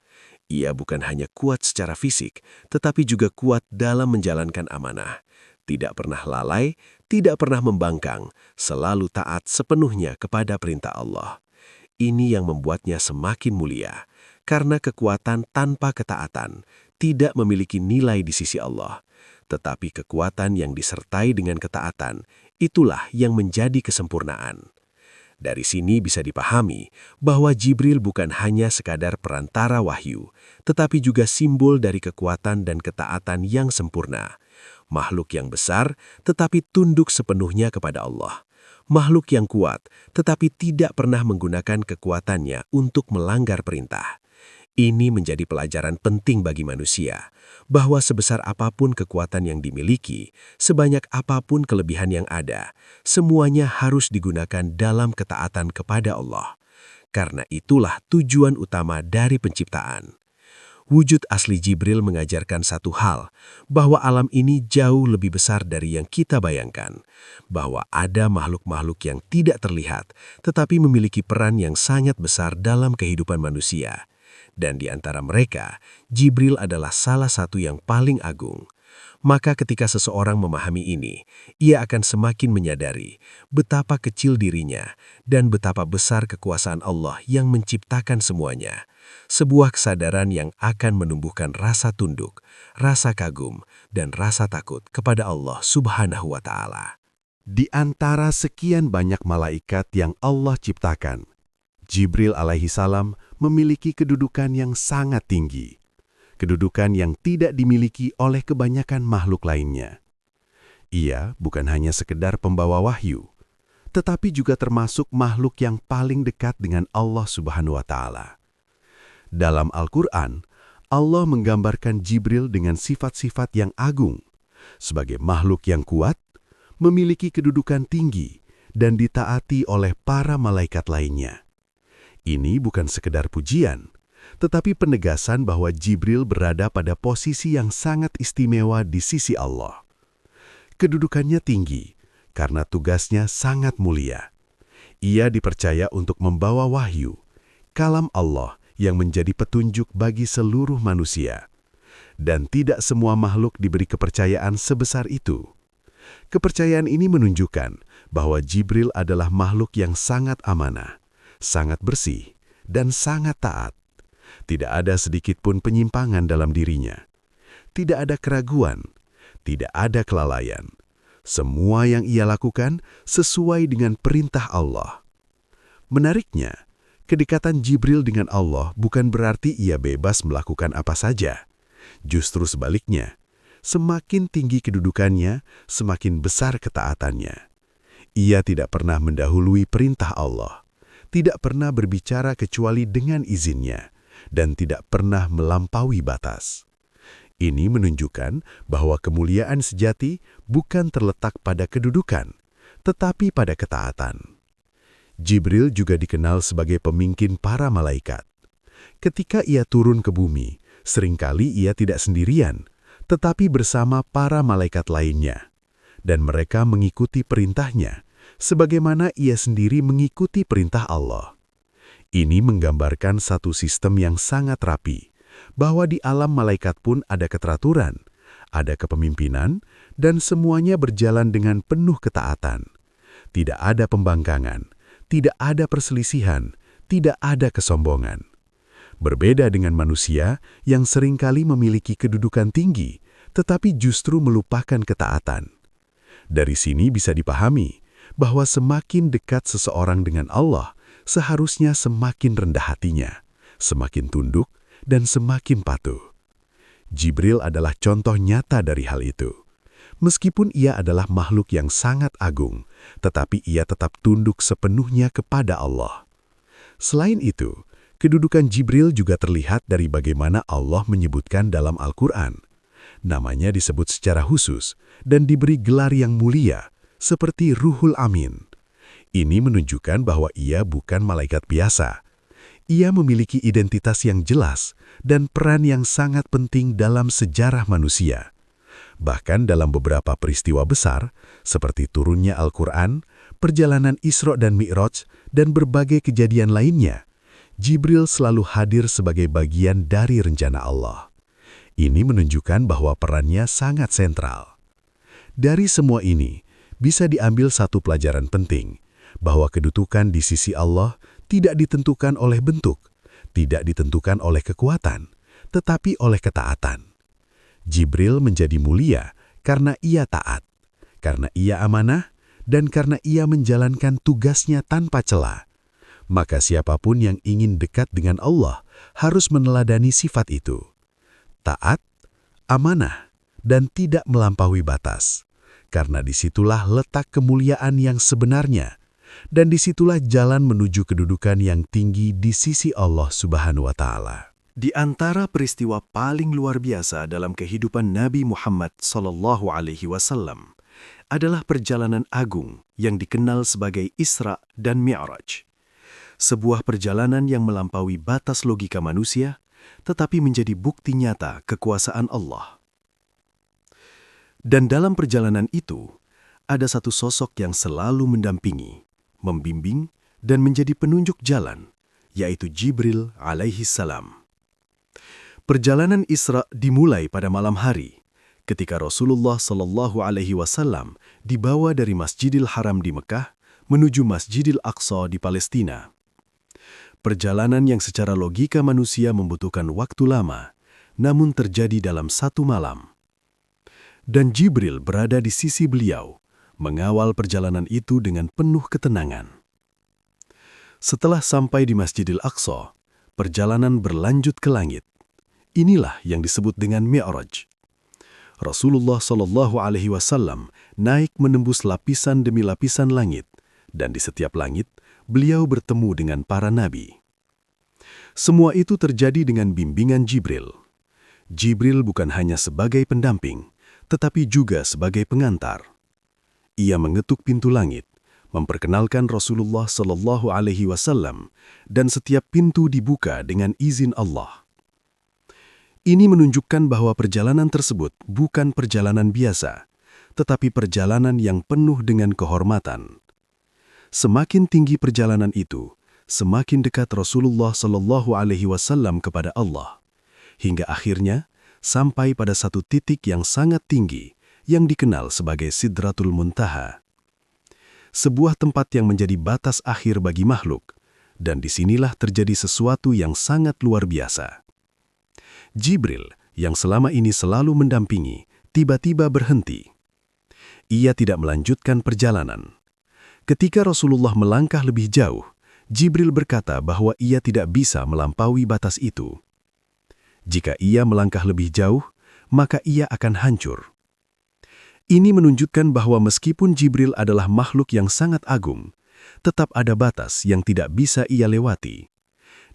Ia bukan hanya kuat secara fisik, tetapi juga kuat dalam menjalankan amanah. Tidak pernah lalai, tidak pernah membangkang, selalu taat sepenuhnya kepada perintah Allah. Ini yang membuatnya semakin mulia, karena kekuatan tanpa ketaatan tidak memiliki nilai di sisi Allah. Tetapi kekuatan yang disertai dengan ketaatan, itulah yang menjadi kesempurnaan. Dari sini bisa dipahami bahwa Jibril bukan hanya sekadar perantara wahyu, tetapi juga simbol dari kekuatan dan ketaatan yang sempurna. Makhluk yang besar, tetapi tunduk sepenuhnya kepada Allah. Makhluk yang kuat, tetapi tidak pernah menggunakan kekuatannya untuk melanggar perintah. Ini menjadi pelajaran penting bagi manusia, bahwa sebesar apapun kekuatan yang dimiliki, sebanyak apapun kelebihan yang ada, semuanya harus digunakan dalam ketaatan kepada Allah. Karena itulah tujuan utama dari penciptaan. Wujud asli Jibril mengajarkan satu hal, bahwa alam ini jauh lebih besar dari yang kita bayangkan, bahwa ada makhluk-makhluk yang tidak terlihat, tetapi memiliki peran yang sangat besar dalam kehidupan manusia. Dan di antara mereka, Jibril adalah salah satu yang paling agung. Maka ketika seseorang memahami ini, ia akan semakin menyadari betapa kecil dirinya dan betapa besar kekuasaan Allah yang menciptakan semuanya. Sebuah kesadaran yang akan menumbuhkan rasa tunduk, rasa kagum, dan rasa takut kepada Allah Subhanahu wa Ta'ala. Di antara sekian banyak malaikat yang Allah ciptakan, Jibril alaihi salam memiliki kedudukan yang sangat tinggi, kedudukan yang tidak dimiliki oleh kebanyakan makhluk lainnya. Ia bukan hanya sekedar pembawa wahyu, tetapi juga termasuk makhluk yang paling dekat dengan Allah Subhanahu wa Ta'ala. Dalam Al-Quran, Allah menggambarkan Jibril dengan sifat-sifat yang agung, sebagai makhluk yang kuat, memiliki kedudukan tinggi, dan ditaati oleh para malaikat lainnya. Ini bukan sekedar pujian, tetapi penegasan bahwa Jibril berada pada posisi yang sangat istimewa di sisi Allah. Kedudukannya tinggi, karena tugasnya sangat mulia. Ia dipercaya untuk membawa wahyu, kalam Allah yang menjadi petunjuk bagi seluruh manusia. Dan tidak semua makhluk diberi kepercayaan sebesar itu. Kepercayaan ini menunjukkan bahwa Jibril adalah makhluk yang sangat amanah, sangat bersih, dan sangat taat. Tidak ada sedikit pun penyimpangan dalam dirinya. Tidak ada keraguan, tidak ada kelalaian. Semua yang ia lakukan sesuai dengan perintah Allah. Menariknya, kedekatan Jibril dengan Allah bukan berarti ia bebas melakukan apa saja. Justru sebaliknya, semakin tinggi kedudukannya, semakin besar ketaatannya. Ia tidak pernah mendahului perintah Allah, tidak pernah berbicara kecuali dengan izinnya, dan tidak pernah melampaui batas. Ini menunjukkan bahwa kemuliaan sejati bukan terletak pada kedudukan, tetapi pada ketaatan. Jibril juga dikenal sebagai pemimpin para malaikat. Ketika ia turun ke bumi, seringkali ia tidak sendirian, tetapi bersama para malaikat lainnya. Dan mereka mengikuti perintahnya, sebagaimana ia sendiri mengikuti perintah Allah. Ini menggambarkan satu sistem yang sangat rapi, bahwa di alam malaikat pun ada keteraturan, ada kepemimpinan, dan semuanya berjalan dengan penuh ketaatan. Tidak ada pembangkangan, tidak ada perselisihan, tidak ada kesombongan. Berbeda dengan manusia yang seringkali memiliki kedudukan tinggi, tetapi justru melupakan ketaatan. Dari sini bisa dipahami bahwa semakin dekat seseorang dengan Allah, seharusnya semakin rendah hatinya, semakin tunduk, dan semakin patuh. Jibril adalah contoh nyata dari hal itu. Meskipun ia adalah makhluk yang sangat agung, tetapi ia tetap tunduk sepenuhnya kepada Allah. Selain itu, kedudukan Jibril juga terlihat dari bagaimana Allah menyebutkan dalam Al-Quran. Namanya disebut secara khusus dan diberi gelar yang mulia, seperti Ruhul Amin. Ini menunjukkan bahwa ia bukan malaikat biasa. Ia memiliki identitas yang jelas dan peran yang sangat penting dalam sejarah manusia. Bahkan dalam beberapa peristiwa besar, seperti turunnya Al-Quran, perjalanan Isra dan Mi'raj, dan berbagai kejadian lainnya, Jibril selalu hadir sebagai bagian dari rencana Allah. Ini menunjukkan bahwa perannya sangat sentral. Dari semua ini, bisa diambil satu pelajaran penting, bahwa kedudukan di sisi Allah tidak ditentukan oleh bentuk, tidak ditentukan oleh kekuatan, tetapi oleh ketaatan. Jibril menjadi mulia karena ia taat, karena ia amanah, dan karena ia menjalankan tugasnya tanpa celah. Maka siapapun yang ingin dekat dengan Allah harus meneladani sifat itu. Taat, amanah, dan tidak melampaui batas. Karena disitulah letak kemuliaan yang sebenarnya, dan disitulah jalan menuju kedudukan yang tinggi di sisi Allah Subhanahu wa Ta'ala. Di antara peristiwa paling luar biasa dalam kehidupan Nabi Muhammad SAW adalah perjalanan agung yang dikenal sebagai Isra dan Mi'raj. Sebuah perjalanan yang melampaui batas logika manusia, tetapi menjadi bukti nyata kekuasaan Allah. Dan dalam perjalanan itu, ada satu sosok yang selalu mendampingi, membimbing, dan menjadi penunjuk jalan, yaitu Jibril alaihi salam. Perjalanan Isra dimulai pada malam hari, ketika Rasulullah SAW dibawa dari Masjidil Haram di Mekah menuju Masjidil Aqsa di Palestina. Perjalanan yang secara logika manusia membutuhkan waktu lama, namun terjadi dalam satu malam. Dan Jibril berada di sisi beliau, mengawal perjalanan itu dengan penuh ketenangan. Setelah sampai di Masjidil Aqsa, perjalanan berlanjut ke langit. Inilah yang disebut dengan Mi'raj. Rasulullah SAW naik menembus lapisan demi lapisan langit, dan di setiap langit, beliau bertemu dengan para nabi. Semua itu terjadi dengan bimbingan Jibril. Jibril bukan hanya sebagai pendamping, tetapi juga sebagai pengantar. Ia mengetuk pintu langit, memperkenalkan Rasulullah Shallallahu Alaihi Wasallam, dan setiap pintu dibuka dengan izin Allah. Ini menunjukkan bahwa perjalanan tersebut bukan perjalanan biasa, tetapi perjalanan yang penuh dengan kehormatan. Semakin tinggi perjalanan itu, semakin dekat Rasulullah Shallallahu Alaihi Wasallam kepada Allah, hingga akhirnya sampai pada satu titik yang sangat tinggi yang dikenal sebagai Sidratul Muntaha. Sebuah tempat yang menjadi batas akhir bagi makhluk, dan disinilah terjadi sesuatu yang sangat luar biasa. Jibril, yang selama ini selalu mendampingi, tiba-tiba berhenti. Ia tidak melanjutkan perjalanan. Ketika Rasulullah melangkah lebih jauh, Jibril berkata bahwa ia tidak bisa melampaui batas itu. Jika ia melangkah lebih jauh, maka ia akan hancur. Ini menunjukkan bahwa meskipun Jibril adalah makhluk yang sangat agung, tetap ada batas yang tidak bisa ia lewati.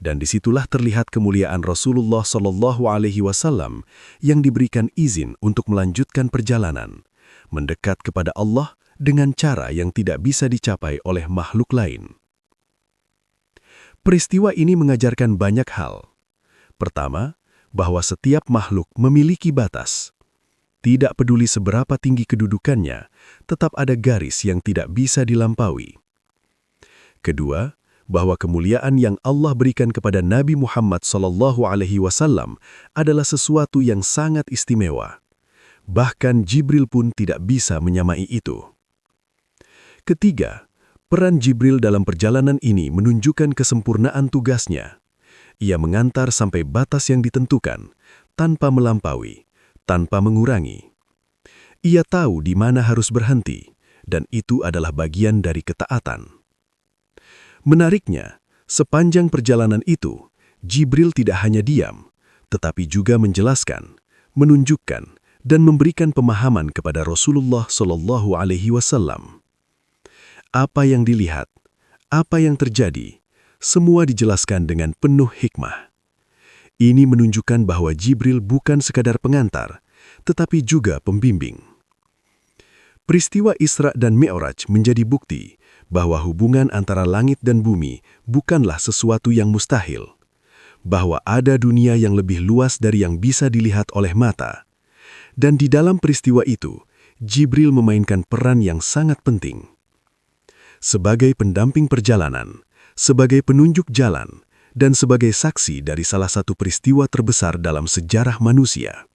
Dan disitulah terlihat kemuliaan Rasulullah Shallallahu Alaihi Wasallam yang diberikan izin untuk melanjutkan perjalanan, mendekat kepada Allah dengan cara yang tidak bisa dicapai oleh makhluk lain. Peristiwa ini mengajarkan banyak hal. Pertama, bahwa setiap makhluk memiliki batas. Tidak peduli seberapa tinggi kedudukannya, tetap ada garis yang tidak bisa dilampaui. Kedua, bahwa kemuliaan yang Allah berikan kepada Nabi Muhammad SAW adalah sesuatu yang sangat istimewa. Bahkan Jibril pun tidak bisa menyamai itu. Ketiga, peran Jibril dalam perjalanan ini menunjukkan kesempurnaan tugasnya. Ia mengantar sampai batas yang ditentukan, tanpa melampaui, tanpa mengurangi. Ia tahu di mana harus berhenti, dan itu adalah bagian dari ketaatan. Menariknya, sepanjang perjalanan itu, Jibril tidak hanya diam, tetapi juga menjelaskan, menunjukkan, dan memberikan pemahaman kepada Rasulullah Shallallahu Alaihi Wasallam. Apa yang dilihat, apa yang terjadi, semua dijelaskan dengan penuh hikmah. Ini menunjukkan bahwa Jibril bukan sekadar pengantar, tetapi juga pembimbing. Peristiwa Isra dan Mi'raj menjadi bukti bahwa hubungan antara langit dan bumi bukanlah sesuatu yang mustahil, bahwa ada dunia yang lebih luas dari yang bisa dilihat oleh mata. Dan di dalam peristiwa itu, Jibril memainkan peran yang sangat penting. Sebagai pendamping perjalanan, sebagai penunjuk jalan, dan sebagai saksi dari salah satu peristiwa terbesar dalam sejarah manusia.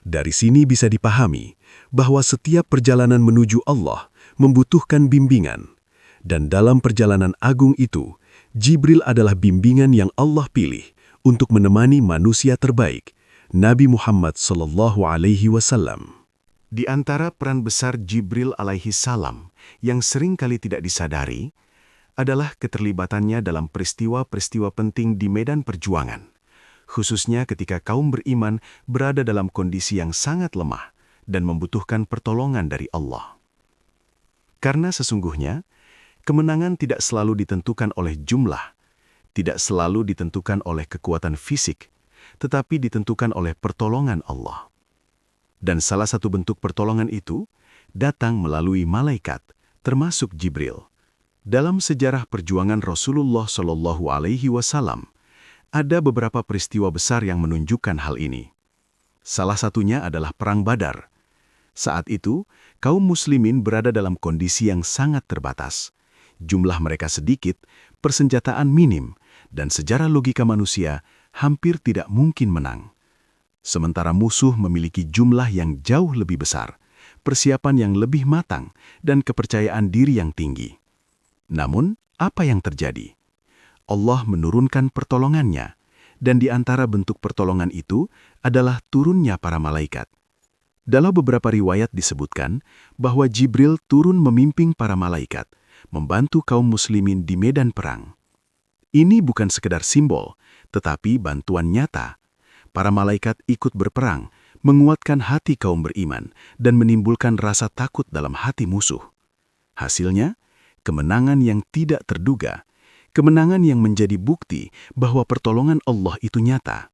Dari sini bisa dipahami bahwa setiap perjalanan menuju Allah membutuhkan bimbingan, dan dalam perjalanan agung itu, Jibril adalah bimbingan yang Allah pilih untuk menemani manusia terbaik, Nabi Muhammad Sallallahu Alaihi Wasallam. Di antara peran besar Jibril alaihi salam yang sering kali tidak disadari adalah keterlibatannya dalam peristiwa-peristiwa penting di medan perjuangan, khususnya ketika kaum beriman berada dalam kondisi yang sangat lemah dan membutuhkan pertolongan dari Allah. Karena sesungguhnya, kemenangan tidak selalu ditentukan oleh jumlah, tidak selalu ditentukan oleh kekuatan fisik, tetapi ditentukan oleh pertolongan Allah. Dan salah satu bentuk pertolongan itu datang melalui malaikat, termasuk Jibril. Dalam sejarah perjuangan Rasulullah Shallallahu Alaihi Wasallam, ada beberapa peristiwa besar yang menunjukkan hal ini. Salah satunya adalah Perang Badar. Saat itu, kaum muslimin berada dalam kondisi yang sangat terbatas. Jumlah mereka sedikit, persenjataan minim, dan secara logika manusia hampir tidak mungkin menang. Sementara musuh memiliki jumlah yang jauh lebih besar, persiapan yang lebih matang, dan kepercayaan diri yang tinggi. Namun, apa yang terjadi? Allah menurunkan pertolongannya, dan di antara bentuk pertolongan itu adalah turunnya para malaikat. Dalam beberapa riwayat disebutkan bahwa Jibril turun memimpin para malaikat, membantu kaum muslimin di medan perang. Ini bukan sekedar simbol, tetapi bantuan nyata. Para malaikat ikut berperang, menguatkan hati kaum beriman, dan menimbulkan rasa takut dalam hati musuh. Hasilnya, kemenangan yang tidak terduga, kemenangan yang menjadi bukti bahwa pertolongan Allah itu nyata.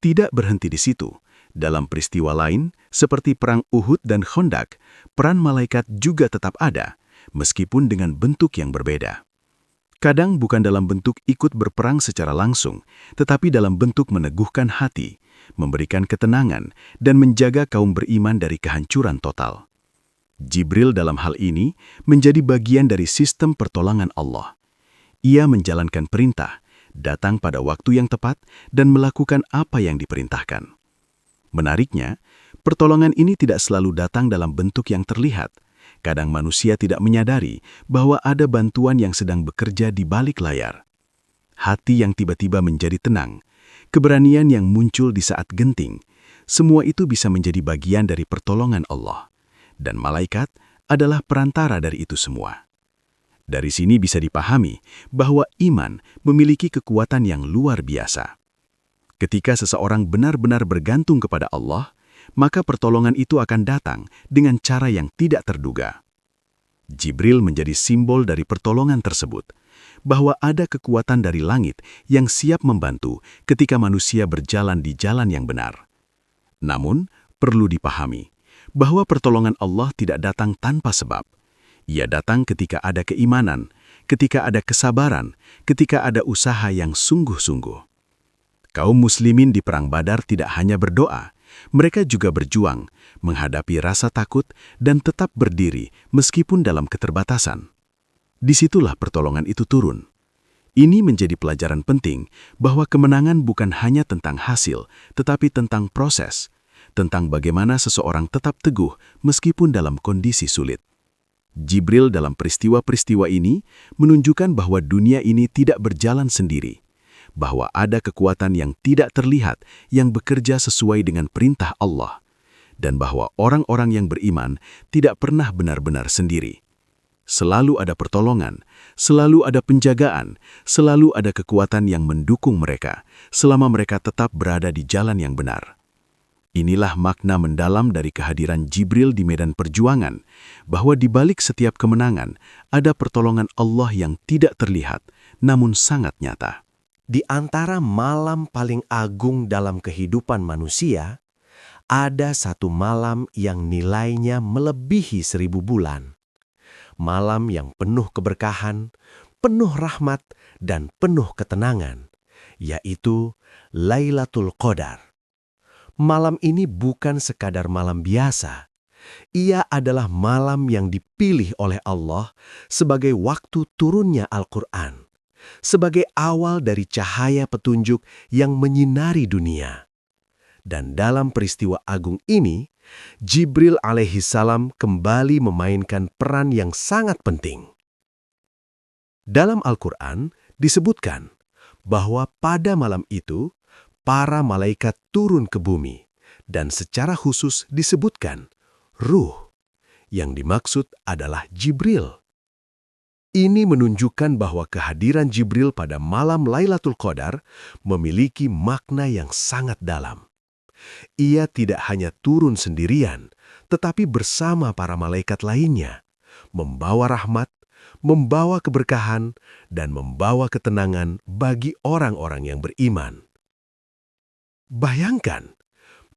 Tidak berhenti di situ. Dalam peristiwa lain, seperti Perang Uhud dan Khandaq, peran malaikat juga tetap ada, meskipun dengan bentuk yang berbeda. Kadang bukan dalam bentuk ikut berperang secara langsung, tetapi dalam bentuk meneguhkan hati, memberikan ketenangan, dan menjaga kaum beriman dari kehancuran total. Jibril dalam hal ini menjadi bagian dari sistem pertolongan Allah. Ia menjalankan perintah, datang pada waktu yang tepat, dan melakukan apa yang diperintahkan. Menariknya, pertolongan ini tidak selalu datang dalam bentuk yang terlihat. Kadang manusia tidak menyadari bahwa ada bantuan yang sedang bekerja di balik layar. Hati yang tiba-tiba menjadi tenang, keberanian yang muncul di saat genting, semua itu bisa menjadi bagian dari pertolongan Allah. Dan malaikat adalah perantara dari itu semua. Dari sini bisa dipahami bahwa iman memiliki kekuatan yang luar biasa. Ketika seseorang benar-benar bergantung kepada Allah, maka pertolongan itu akan datang dengan cara yang tidak terduga. Jibril menjadi simbol dari pertolongan tersebut, bahwa ada kekuatan dari langit yang siap membantu ketika manusia berjalan di jalan yang benar. Namun, perlu dipahami bahwa pertolongan Allah tidak datang tanpa sebab. Ia datang ketika ada keimanan, ketika ada kesabaran, ketika ada usaha yang sungguh-sungguh. Kaum muslimin di Perang Badar tidak hanya berdoa, mereka juga berjuang, menghadapi rasa takut dan tetap berdiri meskipun dalam keterbatasan. Disitulah pertolongan itu turun. Ini menjadi pelajaran penting bahwa kemenangan bukan hanya tentang hasil, tetapi tentang proses, tentang bagaimana seseorang tetap teguh meskipun dalam kondisi sulit. Jibril dalam peristiwa-peristiwa ini menunjukkan bahwa dunia ini tidak berjalan sendiri, bahwa ada kekuatan yang tidak terlihat yang bekerja sesuai dengan perintah Allah, dan bahwa orang-orang yang beriman tidak pernah benar-benar sendiri. Selalu ada pertolongan, selalu ada penjagaan, selalu ada kekuatan yang mendukung mereka selama mereka tetap berada di jalan yang benar. Inilah makna mendalam dari kehadiran Jibril di medan perjuangan, bahwa di balik setiap kemenangan ada pertolongan Allah yang tidak terlihat, namun sangat nyata. Di antara malam paling agung dalam kehidupan manusia, ada satu malam yang nilainya melebihi 1000 bulan. Malam yang penuh keberkahan, penuh rahmat, dan penuh ketenangan, yaitu Lailatul Qadar. Malam ini bukan sekadar malam biasa. Ia adalah malam yang dipilih oleh Allah sebagai waktu turunnya Al-Quran, sebagai awal dari cahaya petunjuk yang menyinari dunia. Dan dalam peristiwa agung ini, Jibril alaihissalam kembali memainkan peran yang sangat penting. Dalam Al-Quran disebutkan bahwa pada malam itu, para malaikat turun ke bumi, dan secara khusus disebutkan ruh, yang dimaksud adalah Jibril. Ini menunjukkan bahwa kehadiran Jibril pada malam Lailatul Qadar memiliki makna yang sangat dalam. Ia tidak hanya turun sendirian, tetapi bersama para malaikat lainnya, membawa rahmat, membawa keberkahan, dan membawa ketenangan bagi orang-orang yang beriman. Bayangkan,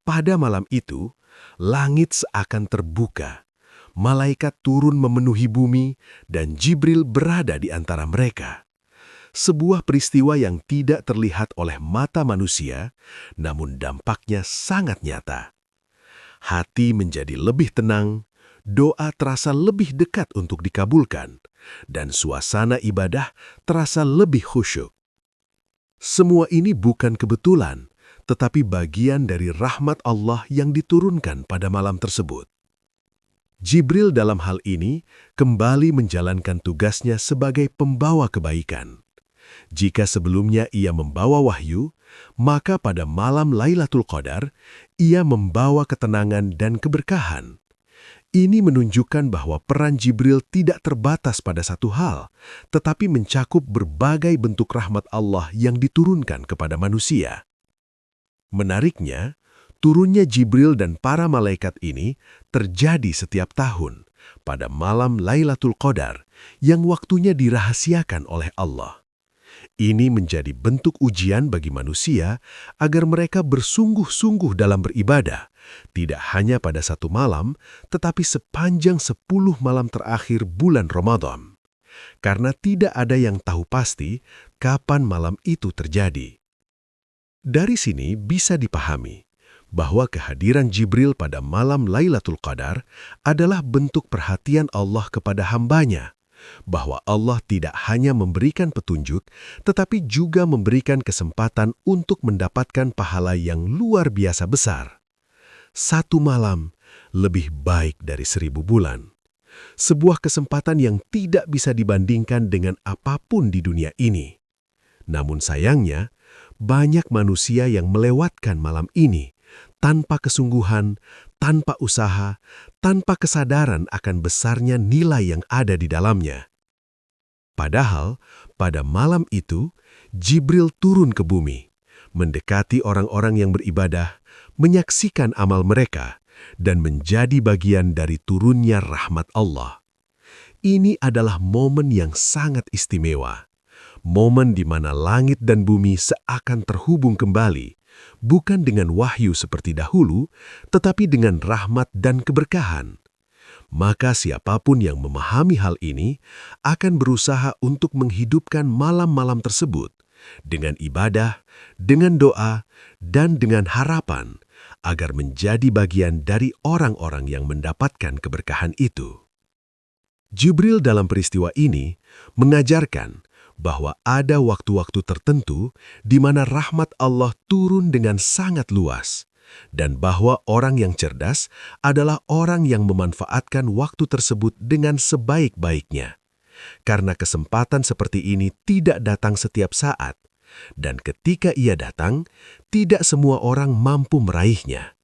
pada malam itu, langit seakan terbuka, malaikat turun memenuhi bumi, dan Jibril berada di antara mereka. Sebuah peristiwa yang tidak terlihat oleh mata manusia, namun dampaknya sangat nyata. Hati menjadi lebih tenang, doa terasa lebih dekat untuk dikabulkan, dan suasana ibadah terasa lebih khusyuk. Semua ini bukan kebetulan, tetapi bagian dari rahmat Allah yang diturunkan pada malam tersebut. Jibril dalam hal ini kembali menjalankan tugasnya sebagai pembawa kebaikan. Jika sebelumnya ia membawa wahyu, maka pada malam Lailatul Qadar, ia membawa ketenangan dan keberkahan. Ini menunjukkan bahwa peran Jibril tidak terbatas pada satu hal, tetapi mencakup berbagai bentuk rahmat Allah yang diturunkan kepada manusia. Menariknya, turunnya Jibril dan para malaikat ini terjadi setiap tahun, pada malam Lailatul Qadar yang waktunya dirahasiakan oleh Allah. Ini menjadi bentuk ujian bagi manusia agar mereka bersungguh-sungguh dalam beribadah, tidak hanya pada satu malam, tetapi sepanjang 10 malam terakhir bulan Ramadan. Karena tidak ada yang tahu pasti kapan malam itu terjadi. Dari sini bisa dipahami bahwa kehadiran Jibril pada malam Lailatul Qadar adalah bentuk perhatian Allah kepada hambanya, bahwa Allah tidak hanya memberikan petunjuk, tetapi juga memberikan kesempatan untuk mendapatkan pahala yang luar biasa besar. 1 malam lebih baik dari 1000 bulan. Sebuah kesempatan yang tidak bisa dibandingkan dengan apapun di dunia ini. Namun sayangnya, banyak manusia yang melewatkan malam ini tanpa kesungguhan, tanpa usaha, tanpa kesadaran akan besarnya nilai yang ada di dalamnya. Padahal, pada malam itu, Jibril turun ke bumi, mendekati orang-orang yang beribadah, menyaksikan amal mereka, dan menjadi bagian dari turunnya rahmat Allah. Ini adalah momen yang sangat istimewa. Momen di mana langit dan bumi seakan terhubung kembali, bukan dengan wahyu seperti dahulu, tetapi dengan rahmat dan keberkahan. Maka siapapun yang memahami hal ini akan berusaha untuk menghidupkan malam-malam tersebut dengan ibadah, dengan doa, dan dengan harapan agar menjadi bagian dari orang-orang yang mendapatkan keberkahan itu. Jibril dalam peristiwa ini mengajarkan bahwa ada waktu-waktu tertentu di mana rahmat Allah turun dengan sangat luas, dan bahwa orang yang cerdas adalah orang yang memanfaatkan waktu tersebut dengan sebaik-baiknya. Karena kesempatan seperti ini tidak datang setiap saat, dan ketika ia datang, tidak semua orang mampu meraihnya.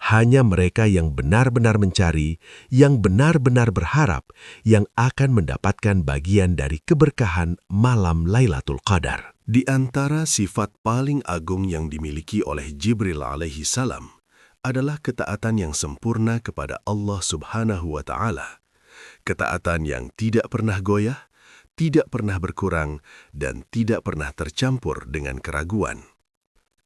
Hanya mereka yang benar-benar mencari, yang benar-benar berharap, yang akan mendapatkan bagian dari keberkahan malam Lailatul Qadar. Di antara sifat paling agung yang dimiliki oleh Jibril alaihi salam adalah ketaatan yang sempurna kepada Allah Subhanahu wa Ta'ala. Ketaatan yang tidak pernah goyah, tidak pernah berkurang, dan tidak pernah tercampur dengan keraguan.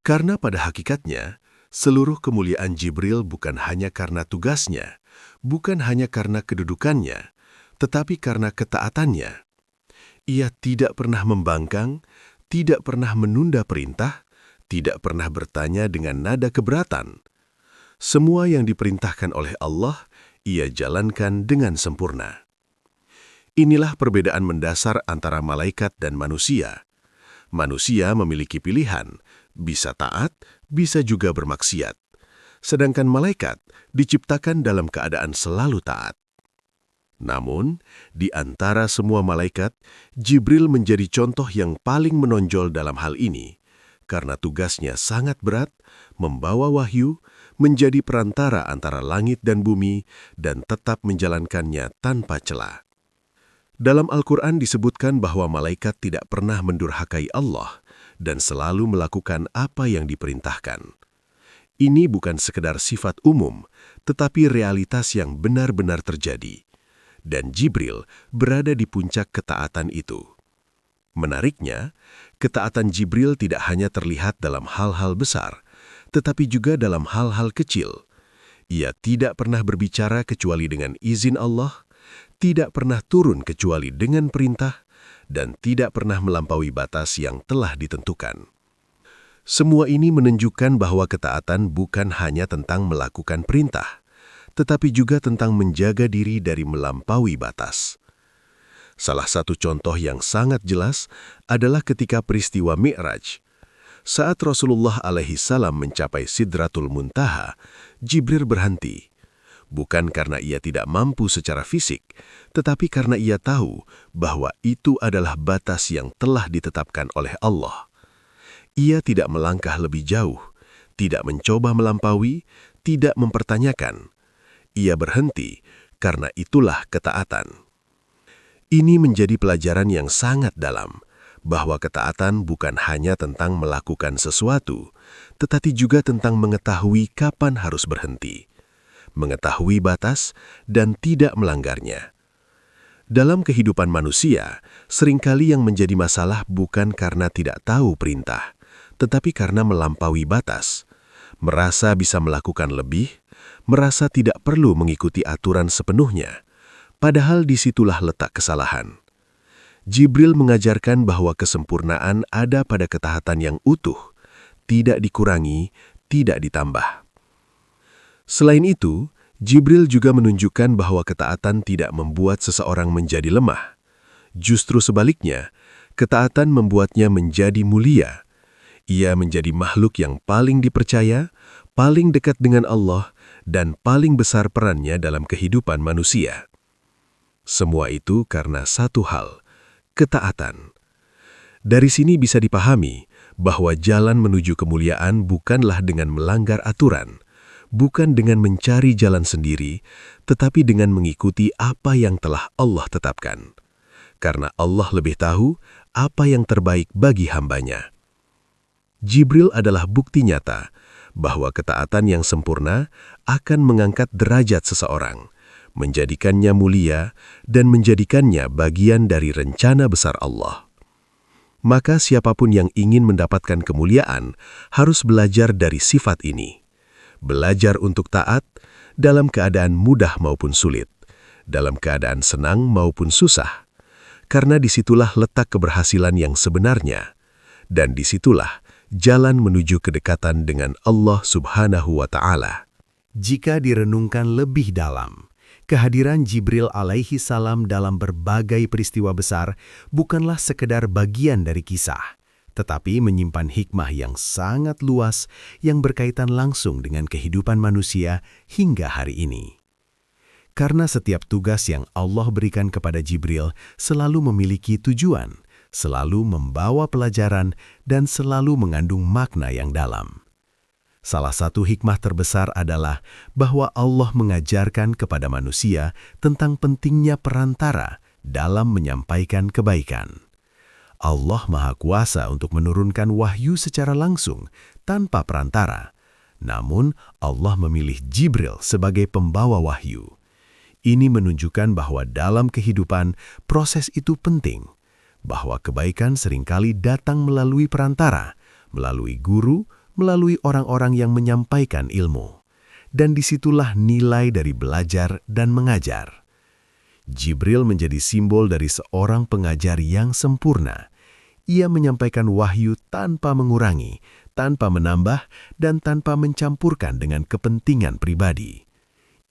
Karena pada hakikatnya, seluruh kemuliaan Jibril bukan hanya karena tugasnya, bukan hanya karena kedudukannya, tetapi karena ketaatannya. Ia tidak pernah membangkang, tidak pernah menunda perintah, tidak pernah bertanya dengan nada keberatan. Semua yang diperintahkan oleh Allah, ia jalankan dengan sempurna. Inilah perbedaan mendasar antara malaikat dan manusia. Manusia memiliki pilihan, bisa taat, bisa juga bermaksiat. Sedangkan malaikat diciptakan dalam keadaan selalu taat. Namun, di antara semua malaikat, Jibril menjadi contoh yang paling menonjol dalam hal ini, karena tugasnya sangat berat, membawa wahyu, menjadi perantara antara langit dan bumi, dan tetap menjalankannya tanpa celah. Dalam Al-Quran disebutkan bahwa malaikat tidak pernah mendurhakai Allah, dan selalu melakukan apa yang diperintahkan. Ini bukan sekedar sifat umum, tetapi realitas yang benar-benar terjadi. Dan Jibril berada di puncak ketaatan itu. Menariknya, ketaatan Jibril tidak hanya terlihat dalam hal-hal besar, tetapi juga dalam hal-hal kecil. Ia tidak pernah berbicara kecuali dengan izin Allah, tidak pernah turun kecuali dengan perintah, dan tidak pernah melampaui batas yang telah ditentukan. Semua ini menunjukkan bahwa ketaatan bukan hanya tentang melakukan perintah, tetapi juga tentang menjaga diri dari melampaui batas. Salah satu contoh yang sangat jelas adalah ketika peristiwa Mi'raj. Saat Rasulullah alaihi salam mencapai Sidratul Muntaha, Jibril berhenti. Bukan karena ia tidak mampu secara fisik, tetapi karena ia tahu bahwa itu adalah batas yang telah ditetapkan oleh Allah. Ia tidak melangkah lebih jauh, tidak mencoba melampaui, tidak mempertanyakan. Ia berhenti karena itulah ketaatan. Ini menjadi pelajaran yang sangat dalam, bahwa ketaatan bukan hanya tentang melakukan sesuatu, tetapi juga tentang mengetahui kapan harus berhenti. mengetahui batas, dan tidak melanggarnya. Dalam kehidupan manusia, seringkali yang menjadi masalah bukan karena tidak tahu perintah, tetapi karena melampaui batas, merasa bisa melakukan lebih, merasa tidak perlu mengikuti aturan sepenuhnya, padahal disitulah letak kesalahan. Jibril mengajarkan bahwa kesempurnaan ada pada ketaatan yang utuh, tidak dikurangi, tidak ditambah. Selain itu, Jibril juga menunjukkan bahwa ketaatan tidak membuat seseorang menjadi lemah. Justru sebaliknya, ketaatan membuatnya menjadi mulia. Ia menjadi makhluk yang paling dipercaya, paling dekat dengan Allah, dan paling besar perannya dalam kehidupan manusia. Semua itu karena satu hal, ketaatan. Dari sini bisa dipahami bahwa jalan menuju kemuliaan bukanlah dengan melanggar aturan, bukan dengan mencari jalan sendiri, tetapi dengan mengikuti apa yang telah Allah tetapkan. Karena Allah lebih tahu apa yang terbaik bagi hambanya. Jibril adalah bukti nyata bahwa ketaatan yang sempurna akan mengangkat derajat seseorang, menjadikannya mulia, dan menjadikannya bagian dari rencana besar Allah. Maka siapapun yang ingin mendapatkan kemuliaan harus belajar dari sifat ini. Belajar untuk taat dalam keadaan mudah maupun sulit, dalam keadaan senang maupun susah. Karena disitulah letak keberhasilan yang sebenarnya, dan disitulah jalan menuju kedekatan dengan Allah Subhanahu wa Ta'ala. Jika direnungkan lebih dalam, kehadiran Jibril alaihi salam dalam berbagai peristiwa besar bukanlah sekedar bagian dari kisah, tetapi menyimpan hikmah yang sangat luas yang berkaitan langsung dengan kehidupan manusia hingga hari ini. Karena setiap tugas yang Allah berikan kepada Jibril selalu memiliki tujuan, selalu membawa pelajaran, dan selalu mengandung makna yang dalam. Salah satu hikmah terbesar adalah bahwa Allah mengajarkan kepada manusia tentang pentingnya perantara dalam menyampaikan kebaikan. Allah Maha Kuasa untuk menurunkan wahyu secara langsung tanpa perantara. Namun, Allah memilih Jibril sebagai pembawa wahyu. Ini menunjukkan bahwa dalam kehidupan, proses itu penting. Bahwa kebaikan seringkali datang melalui perantara, melalui guru, melalui orang-orang yang menyampaikan ilmu. Dan disitulah nilai dari belajar dan mengajar. Jibril menjadi simbol dari seorang pengajar yang sempurna. Ia menyampaikan wahyu tanpa mengurangi, tanpa menambah, dan tanpa mencampurkan dengan kepentingan pribadi.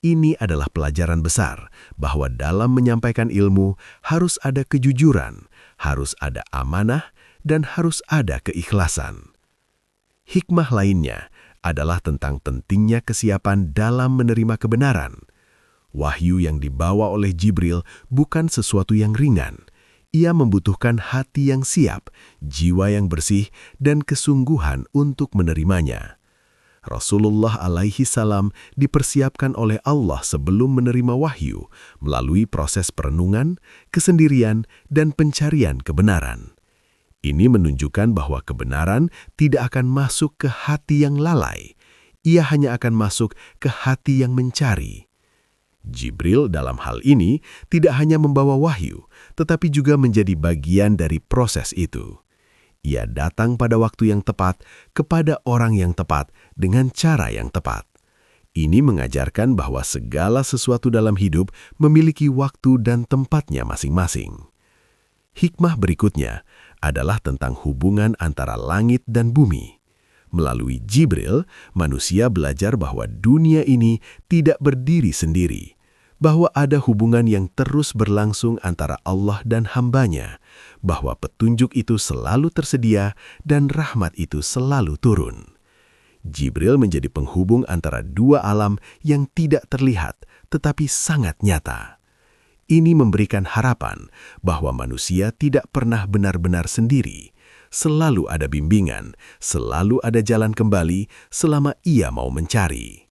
Ini adalah pelajaran besar bahwa dalam menyampaikan ilmu harus ada kejujuran, harus ada amanah, dan harus ada keikhlasan. Hikmah lainnya adalah tentang pentingnya kesiapan dalam menerima kebenaran. Wahyu yang dibawa oleh Jibril bukan sesuatu yang ringan. Ia membutuhkan hati yang siap, jiwa yang bersih, dan kesungguhan untuk menerimanya. Rasulullah alaihi salam dipersiapkan oleh Allah sebelum menerima wahyu melalui proses perenungan, kesendirian, dan pencarian kebenaran. Ini menunjukkan bahwa kebenaran tidak akan masuk ke hati yang lalai. Ia hanya akan masuk ke hati yang mencari. Jibril dalam hal ini tidak hanya membawa wahyu, tetapi juga menjadi bagian dari proses itu. Ia datang pada waktu yang tepat, kepada orang yang tepat, dengan cara yang tepat. Ini mengajarkan bahwa segala sesuatu dalam hidup memiliki waktu dan tempatnya masing-masing. Hikmah berikutnya adalah tentang hubungan antara langit dan bumi. Melalui Jibril, manusia belajar bahwa dunia ini tidak berdiri sendiri, bahwa ada hubungan yang terus berlangsung antara Allah dan hambanya, bahwa petunjuk itu selalu tersedia dan rahmat itu selalu turun. Jibril menjadi penghubung antara dua alam yang tidak terlihat, tetapi sangat nyata. Ini memberikan harapan bahwa manusia tidak pernah benar-benar sendiri. Selalu ada bimbingan, selalu ada jalan kembali selama ia mau mencari.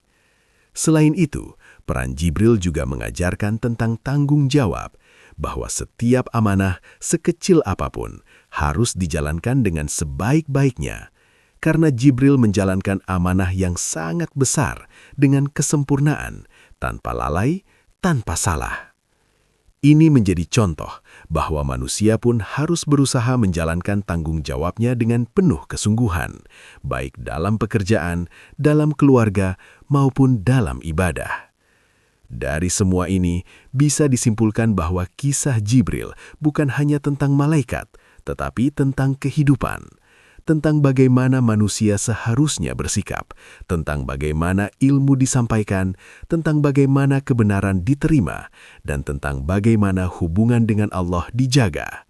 Selain itu, peran Jibril juga mengajarkan tentang tanggung jawab, bahwa setiap amanah, sekecil apapun, harus dijalankan dengan sebaik-baiknya. Karena Jibril menjalankan amanah yang sangat besar dengan kesempurnaan, tanpa lalai, tanpa salah. Ini menjadi contoh bahwa manusia pun harus berusaha menjalankan tanggung jawabnya dengan penuh kesungguhan, baik dalam pekerjaan, dalam keluarga, maupun dalam ibadah. Dari semua ini, bisa disimpulkan bahwa kisah Jibril bukan hanya tentang malaikat, tetapi tentang kehidupan, tentang bagaimana manusia seharusnya bersikap, tentang bagaimana ilmu disampaikan, tentang bagaimana kebenaran diterima, dan tentang bagaimana hubungan dengan Allah dijaga.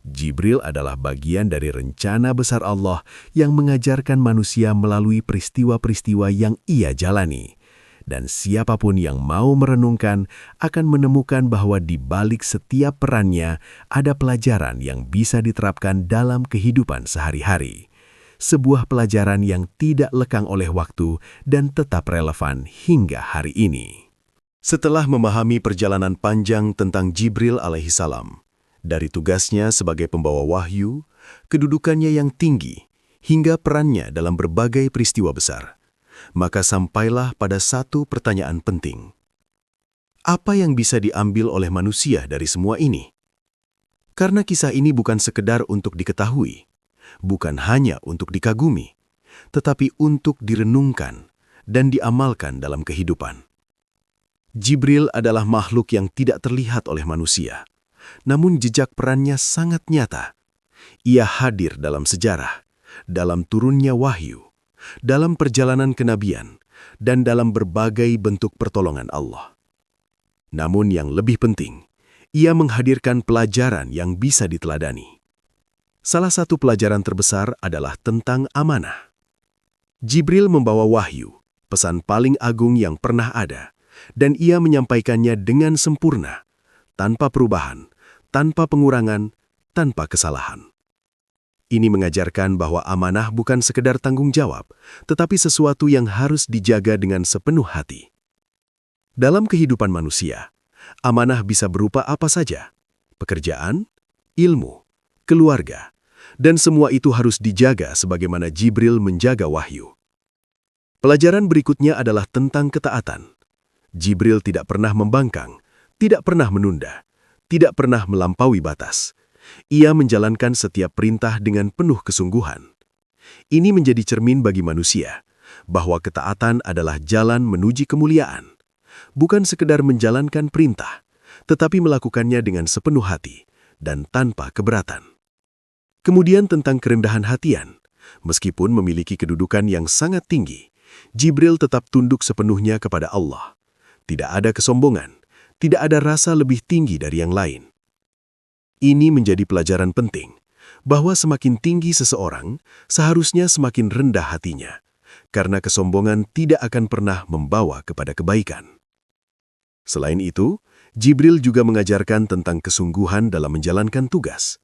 Jibril adalah bagian dari rencana besar Allah yang mengajarkan manusia melalui peristiwa-peristiwa yang ia jalani. Dan siapapun yang mau merenungkan akan menemukan bahwa di balik setiap perannya ada pelajaran yang bisa diterapkan dalam kehidupan sehari-hari. Sebuah pelajaran yang tidak lekang oleh waktu dan tetap relevan hingga hari ini. Setelah memahami perjalanan panjang tentang Jibril alaihissalam, dari tugasnya sebagai pembawa wahyu, kedudukannya yang tinggi, hingga perannya dalam berbagai peristiwa besar, maka sampailah pada satu pertanyaan penting. Apa yang bisa diambil oleh manusia dari semua ini? Karena kisah ini bukan sekedar untuk diketahui, bukan hanya untuk dikagumi, tetapi untuk direnungkan dan diamalkan dalam kehidupan. Jibril adalah makhluk yang tidak terlihat oleh manusia, namun jejak perannya sangat nyata. Ia hadir dalam sejarah, dalam turunnya wahyu, dalam perjalanan kenabian, dan dalam berbagai bentuk pertolongan Allah. Namun yang lebih penting, ia menghadirkan pelajaran yang bisa diteladani. Salah satu pelajaran terbesar adalah tentang amanah. Jibril membawa wahyu, pesan paling agung yang pernah ada, dan ia menyampaikannya dengan sempurna, tanpa perubahan, tanpa pengurangan, tanpa kesalahan. Ini mengajarkan bahwa amanah bukan sekedar tanggung jawab, tetapi sesuatu yang harus dijaga dengan sepenuh hati. Dalam kehidupan manusia, amanah bisa berupa apa saja: pekerjaan, ilmu, keluarga, dan semua itu harus dijaga sebagaimana Jibril menjaga wahyu. Pelajaran berikutnya adalah tentang ketaatan. Jibril tidak pernah membangkang, tidak pernah menunda, tidak pernah melampaui batas. Ia menjalankan setiap perintah dengan penuh kesungguhan. Ini menjadi cermin bagi manusia, bahwa ketaatan adalah jalan menuju kemuliaan. Bukan sekedar menjalankan perintah, tetapi melakukannya dengan sepenuh hati dan tanpa keberatan. Kemudian tentang kerendahan hatian, meskipun memiliki kedudukan yang sangat tinggi, Jibril tetap tunduk sepenuhnya kepada Allah. Tidak ada kesombongan, tidak ada rasa lebih tinggi dari yang lain. Ini menjadi pelajaran penting, bahwa semakin tinggi seseorang, seharusnya semakin rendah hatinya, karena kesombongan tidak akan pernah membawa kepada kebaikan. Selain itu, Jibril juga mengajarkan tentang kesungguhan dalam menjalankan tugas.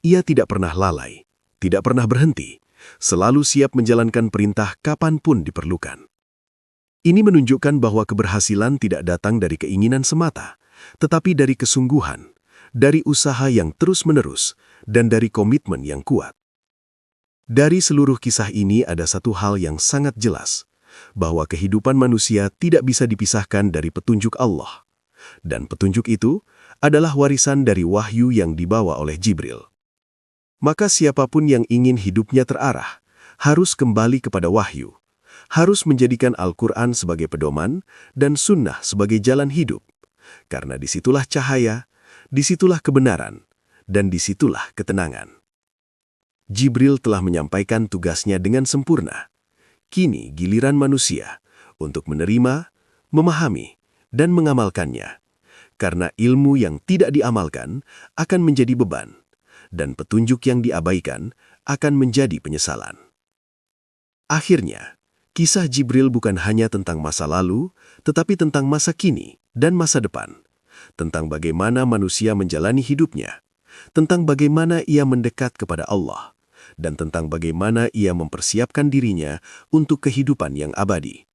Ia tidak pernah lalai, tidak pernah berhenti, selalu siap menjalankan perintah kapanpun diperlukan. Ini menunjukkan bahwa keberhasilan tidak datang dari keinginan semata, tetapi dari kesungguhan, dari usaha yang terus-menerus, dan dari komitmen yang kuat. Dari seluruh kisah ini ada satu hal yang sangat jelas, bahwa kehidupan manusia tidak bisa dipisahkan dari petunjuk Allah. Dan petunjuk itu adalah warisan dari wahyu yang dibawa oleh Jibril. Maka siapapun yang ingin hidupnya terarah, harus kembali kepada wahyu, harus menjadikan Al-Quran sebagai pedoman dan sunnah sebagai jalan hidup, karena disitulah cahaya, disitulah kebenaran, dan disitulah ketenangan. Jibril telah menyampaikan tugasnya dengan sempurna. Kini giliran manusia untuk menerima, memahami, dan mengamalkannya. Karena ilmu yang tidak diamalkan akan menjadi beban, dan petunjuk yang diabaikan akan menjadi penyesalan. Akhirnya, kisah Jibril bukan hanya tentang masa lalu, tetapi tentang masa kini dan masa depan. Tentang bagaimana manusia menjalani hidupnya, tentang bagaimana ia mendekat kepada Allah, dan tentang bagaimana ia mempersiapkan dirinya untuk kehidupan yang abadi.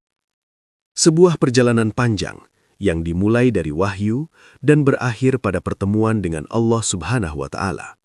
Sebuah perjalanan panjang yang dimulai dari wahyu dan berakhir pada pertemuan dengan Allah Subhanahu wa Ta'ala.